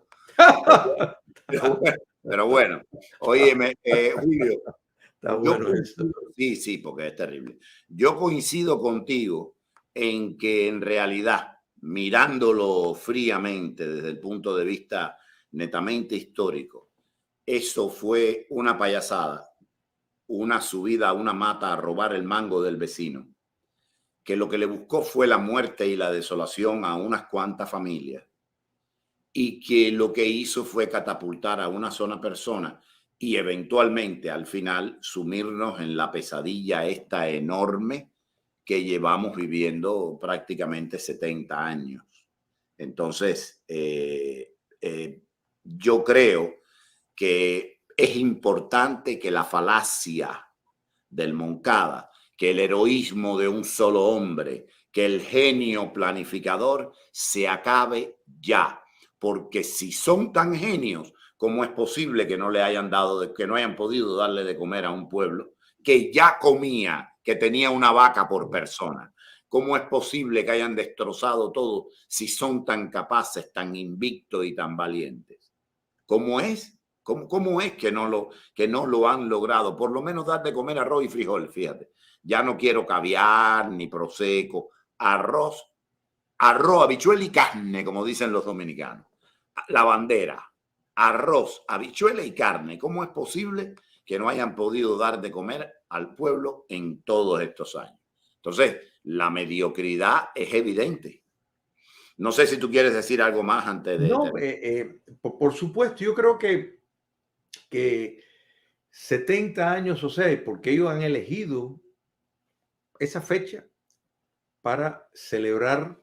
Pero bueno, óyeme, Julio, Está bueno eso. sí, sí, porque es terrible. Yo coincido contigo en que en realidad, mirándolo fríamente desde el punto de vista netamente histórico, eso fue una payasada, una subida a una mata a robar el mango del vecino, que lo que le buscó fue la muerte y la desolación a unas cuantas familias, y que lo que hizo fue catapultar a una sola persona y eventualmente al final sumirnos en la pesadilla esta enorme que llevamos viviendo prácticamente 70 años. Entonces, yo creo que es importante que la falacia del Moncada, que el heroísmo de un solo hombre, que el genio planificador se acabe ya. Porque si son tan genios, ¿cómo es posible que no le hayan dado, que no hayan podido darle de comer a un pueblo que ya comía, que tenía una vaca por persona? ¿Cómo es posible que hayan destrozado todo si son tan capaces, tan invictos y tan valientes? ¿Cómo es? ¿Cómo es que no lo han logrado? Por lo menos dar de comer arroz y frijol, fíjate. Ya no quiero caviar ni prosecco, arroz, habichuela y carne, como dicen los dominicanos. La bandera, arroz, habichuela y carne. ¿Cómo es posible que no hayan podido dar de comer al pueblo en todos estos años? Entonces, la mediocridad es evidente. No sé si tú quieres decir algo más antes de... No, por supuesto, yo creo que 70 años, o sea, porque ellos han elegido esa fecha para celebrar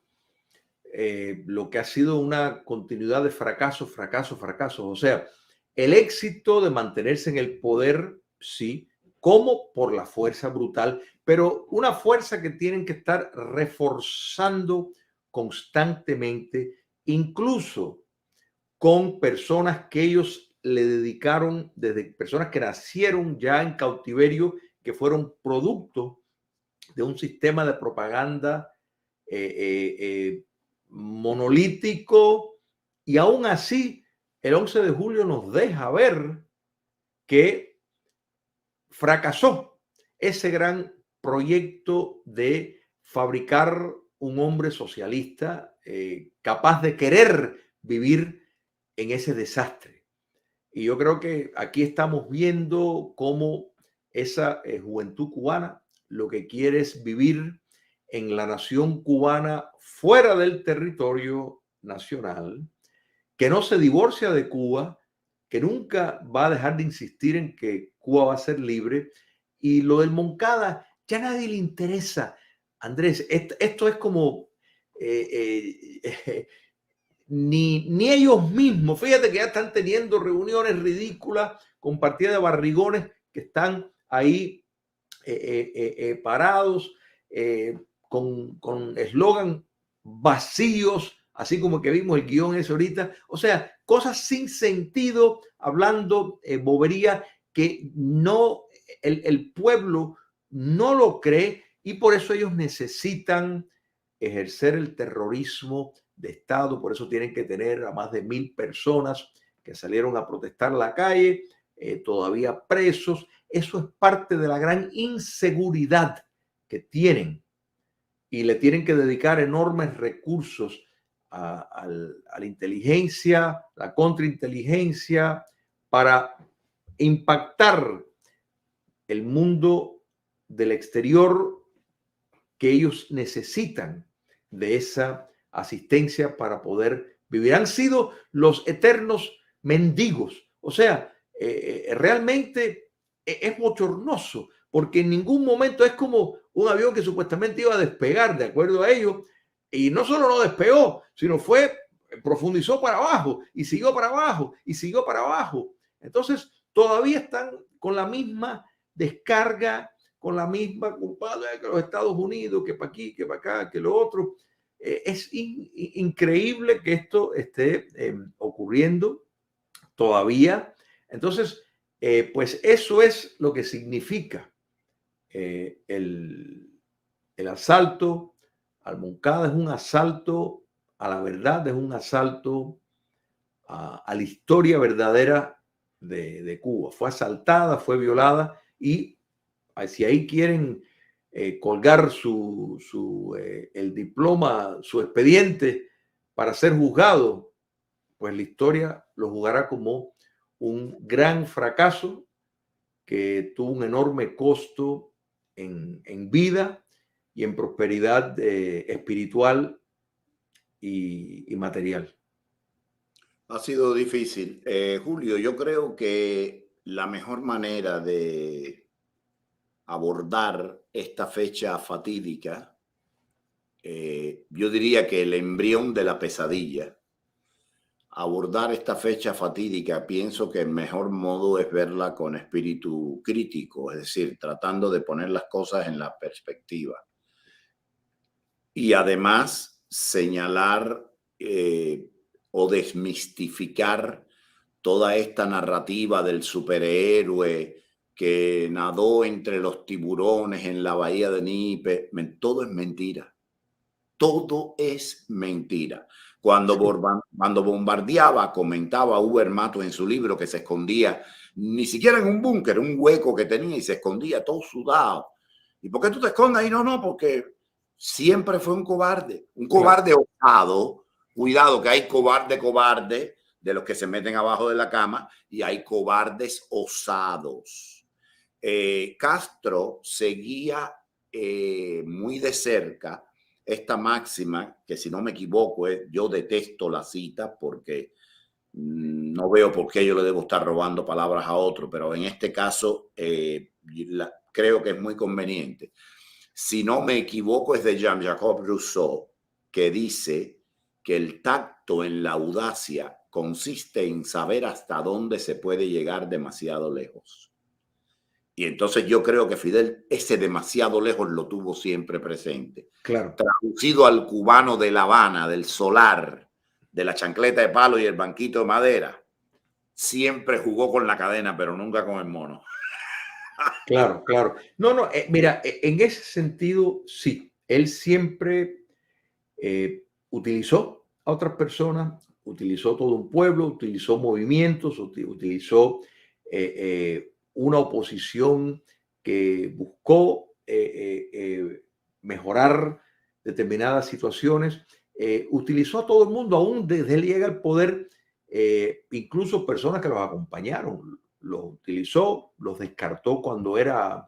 lo que ha sido una continuidad de fracasos, fracasos, fracasos. O sea, el éxito de mantenerse en el poder, sí, como por la fuerza brutal, pero una fuerza que tienen que estar reforzando constantemente, incluso con personas que ellos le dedicaron, desde personas que nacieron ya en cautiverio, que fueron producto de un sistema de propaganda monolítico, y aún así el 11 de julio nos deja ver que fracasó ese gran proyecto de fabricar un hombre socialista capaz de querer vivir en ese desastre. Y yo creo que aquí estamos viendo cómo esa juventud cubana lo que quiere es vivir en la nación cubana fuera del territorio nacional, que no se divorcia de Cuba, que nunca va a dejar de insistir en que Cuba va a ser libre. Y lo del Moncada, ya a nadie le interesa, Andrés. Esto es como ni ellos mismos. Fíjate que ya están teniendo reuniones ridículas con partidas de barrigones que están ahí parados con eslogan vacíos, así como que vimos el guión ese ahorita. O sea, cosas sin sentido, hablando bobería que no, el pueblo no lo cree, y por eso ellos necesitan ejercer el terrorismo de Estado. Por eso tienen que tener a más de 1,000 personas que salieron a protestar en la calle, todavía presos. Eso es parte de la gran inseguridad que tienen, y le tienen que dedicar enormes recursos a la inteligencia, la contrainteligencia, para impactar el mundo del exterior, que ellos necesitan de esa asistencia para poder vivir. Han sido los eternos mendigos. O sea, realmente es bochornoso, porque en ningún momento es como un avión que supuestamente iba a despegar, de acuerdo a ellos, y no solo no despegó, sino profundizó para abajo y siguió para abajo y siguió para abajo. Entonces, todavía están con la misma descarga, con la misma culpable que los Estados Unidos, que para aquí, que para acá, que lo otro. Es increíble que esto esté ocurriendo todavía. Entonces, pues eso es lo que significa el asalto al Moncada. Es un asalto a la verdad, es un asalto a la historia verdadera de Cuba. Fue asaltada, fue violada, y si ahí quieren colgar el diploma, su expediente para ser juzgado, pues la historia lo juzgará como un gran fracaso que tuvo un enorme costo en vida y en prosperidad espiritual y material. Ha sido difícil. Julio, yo creo que la mejor manera de abordar esta fecha fatídica, yo diría que el embrión de la pesadilla, abordar esta fecha fatídica, pienso que el mejor modo es verla con espíritu crítico, es decir, tratando de poner las cosas en la perspectiva. Y además señalar o desmistificar toda esta narrativa del superhéroe que nadó entre los tiburones en la bahía de Nipe. Todo es mentira. Todo es mentira. Cuando bombardeaba, comentaba Uber Mato en su libro que se escondía, ni siquiera en un búnker, un hueco que tenía, y se escondía todo sudado. ¿Y por qué tú te escondes ahí? No, porque siempre fue un cobarde osado. Cuidado, que hay cobarde de los que se meten abajo de la cama, y hay cobardes osados. Castro seguía muy de cerca esta máxima, que si no me equivoco yo detesto la cita porque no veo por qué yo le debo estar robando palabras a otro, pero en este caso creo que es muy conveniente. Si no me equivoco es de Jean-Jacques Rousseau, que dice que el tacto en la audacia consiste en saber hasta dónde se puede llegar demasiado lejos. Y entonces yo creo que Fidel ese demasiado lejos lo tuvo siempre presente. Claro. Traducido al cubano de La Habana, del solar, de la chancleta de palo y el banquito de madera, siempre jugó con la cadena, pero nunca con el mono. Claro, claro. No, mira, en ese sentido, sí. Él siempre utilizó a otras personas, utilizó todo un pueblo, utilizó movimientos, utilizó una oposición que buscó mejorar determinadas situaciones, utilizó a todo el mundo, aún desde él llega al poder, incluso personas que los acompañaron, los utilizó, los descartó cuando era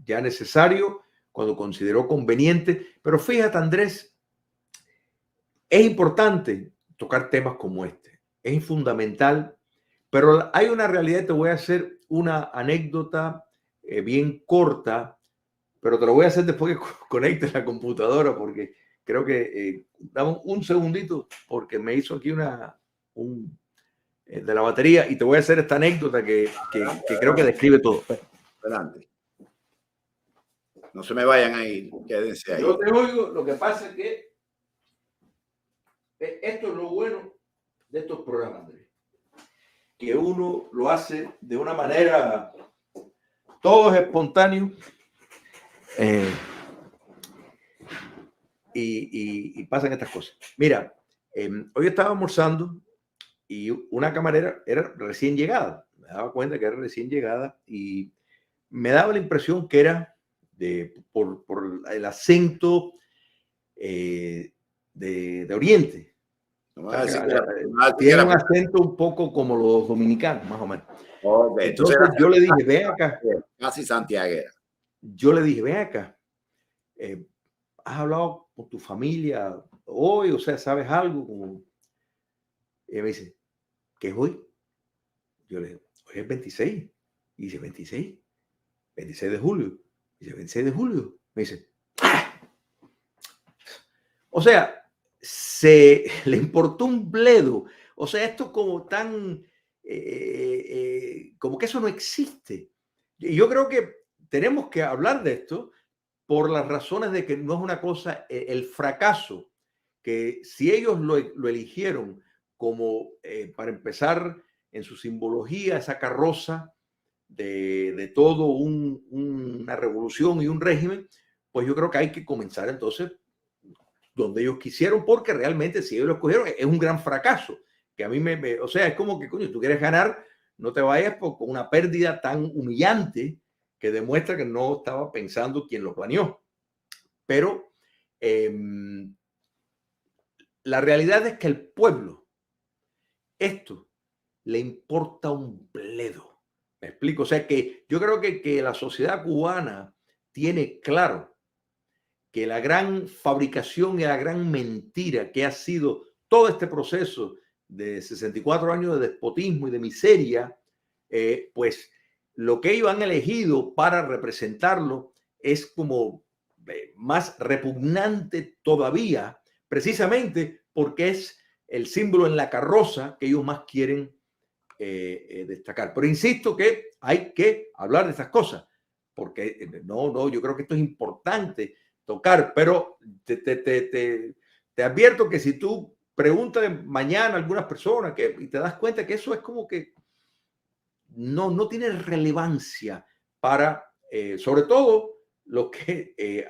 ya necesario, cuando consideró conveniente. Pero fíjate, Andrés, es importante tocar temas como este, es fundamental, pero hay una realidad. Te voy a hacer una anécdota bien corta, pero te lo voy a hacer después que conectes la computadora, porque creo que dame un segundito, porque me hizo aquí de la batería, y te voy a hacer esta anécdota que creo que describe todo. Adelante. No se me vayan a ir, quédense ahí. Yo te oigo, lo que pasa es que esto es lo bueno de estos programas, Andrés, que uno lo hace de una manera, todo es espontáneo, y pasan estas cosas. Mira, hoy estaba almorzando y una camarera era recién llegada, me daba cuenta que era recién llegada, y me daba la impresión que era por el acento de Oriente. Tiene un acento un poco como los dominicanos, más o menos. Okay, entonces yo le dije, ven acá. Casi santiaguera. Yo le dije, ven acá. ¿Has hablado con tu familia hoy? O sea, ¿sabes algo? Y me dice, ¿qué es hoy? Yo le dije, hoy es 26. Y dice, 26 de julio. Dice, 26 de julio. Me dice, ¡ah! O sea, le importó un bledo. O sea, esto como tan, como que eso no existe. Y yo creo que tenemos que hablar de esto por las razones de que no es una cosa, el fracaso, que si ellos lo eligieron como, para empezar, en su simbología, esa carroza de todo una revolución y un régimen, pues yo creo que hay que comenzar entonces donde ellos quisieron, porque realmente si ellos lo escogieron es un gran fracaso, que a mí o sea, es como que, coño, tú quieres ganar, no te vayas con una pérdida tan humillante que demuestra que no estaba pensando quien lo planeó. Pero la realidad es que el pueblo, esto le importa un bledo. ¿Me explico? O sea que yo creo que la sociedad cubana tiene claro que la gran fabricación y la gran mentira que ha sido todo este proceso de 64 años de despotismo y de miseria, pues lo que ellos han elegido para representarlo es como más repugnante todavía, precisamente porque es el símbolo en la carroza que ellos más quieren destacar. Pero insisto que hay que hablar de estas cosas, porque no, yo creo que esto es importante tocar, pero te advierto que si tú preguntas mañana a algunas personas y te das cuenta que eso es como que no tiene relevancia para, sobre todo, los que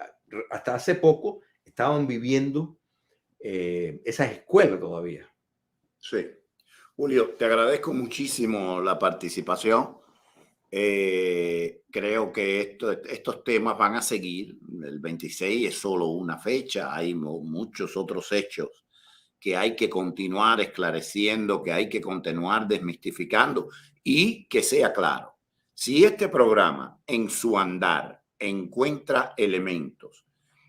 hasta hace poco estaban viviendo esas escuelas todavía. Sí. Julio, te agradezco muchísimo la participación. Creo que estos temas van a seguir. El 26 es solo una fecha, hay muchos otros hechos que hay que continuar esclareciendo, que hay que continuar desmistificando y que sea claro. Si este programa en su andar encuentra elementos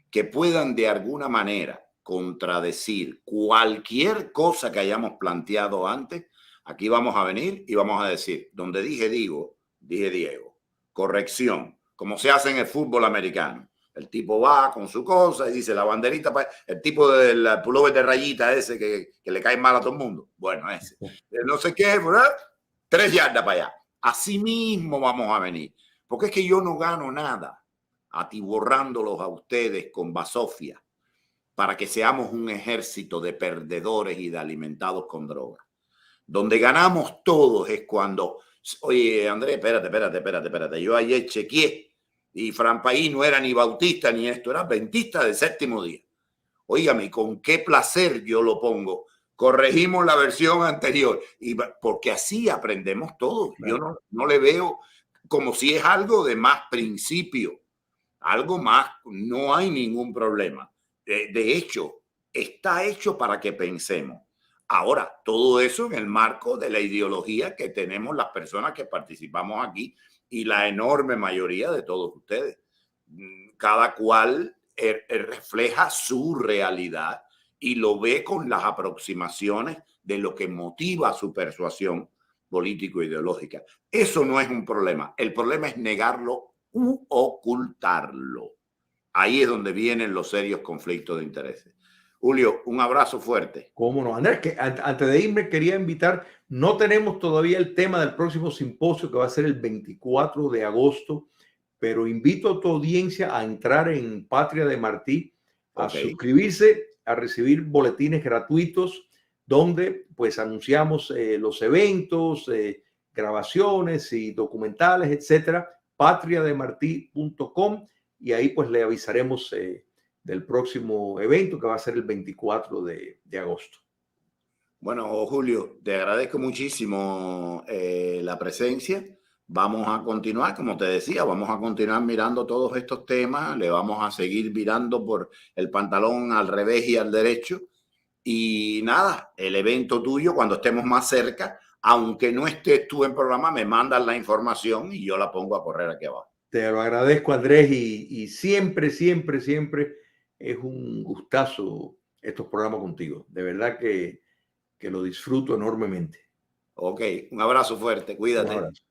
que puedan de alguna manera contradecir cualquier cosa que hayamos planteado antes, aquí vamos a venir y vamos a decir, donde dije digo, dije Diego. Corrección, como se hace en el fútbol americano. El tipo va con su cosa y dice la banderita, el tipo del pullover de rayita ese que le cae mal a todo el mundo. Bueno, ese. No sé qué, ¿verdad? 3 yardas para allá. Así mismo vamos a venir. Porque es que yo no gano nada atiborrándolos a ustedes con basofia para que seamos un ejército de perdedores y de alimentados con droga. Donde ganamos todos es cuando, oye, Andrés, espérate. Yo ayer chequeé y Fran País no era ni bautista ni esto, era adventista del séptimo día. Óigame, con qué placer yo lo pongo. Corregimos la versión anterior, porque así aprendemos todos. Claro. Yo no le veo como si es algo de más principio, algo más, no hay ningún problema. De hecho, está hecho para que pensemos. Ahora, todo eso en el marco de la ideología que tenemos las personas que participamos aquí y la enorme mayoría de todos ustedes. Cada cual refleja su realidad y lo ve con las aproximaciones de lo que motiva su persuasión político-ideológica. Eso no es un problema. El problema es negarlo u ocultarlo. Ahí es donde vienen los serios conflictos de intereses. Julio, un abrazo fuerte. ¿Cómo no? Andrés, que antes de irme quería invitar, no tenemos todavía el tema del próximo simposio que va a ser el 24 de agosto, pero invito a tu audiencia a entrar en Patria de Martí, a suscribirse, a recibir boletines gratuitos donde pues anunciamos los eventos, grabaciones y documentales, etcétera, patriademarti.com, y ahí pues le avisaremos del próximo evento que va a ser el 24 de agosto. Bueno, Julio, te agradezco muchísimo la presencia. Vamos a continuar, como te decía, vamos a continuar mirando todos estos temas, le vamos a seguir mirando por el pantalón al revés y al derecho. Y nada, el evento tuyo, cuando estemos más cerca, aunque no estés tú en programa, me mandas la información y yo la pongo a correr aquí abajo. Te lo agradezco, Andrés, y siempre es un gustazo estos programas contigo. De verdad que lo disfruto enormemente. Ok, un abrazo fuerte, cuídate. Un abrazo.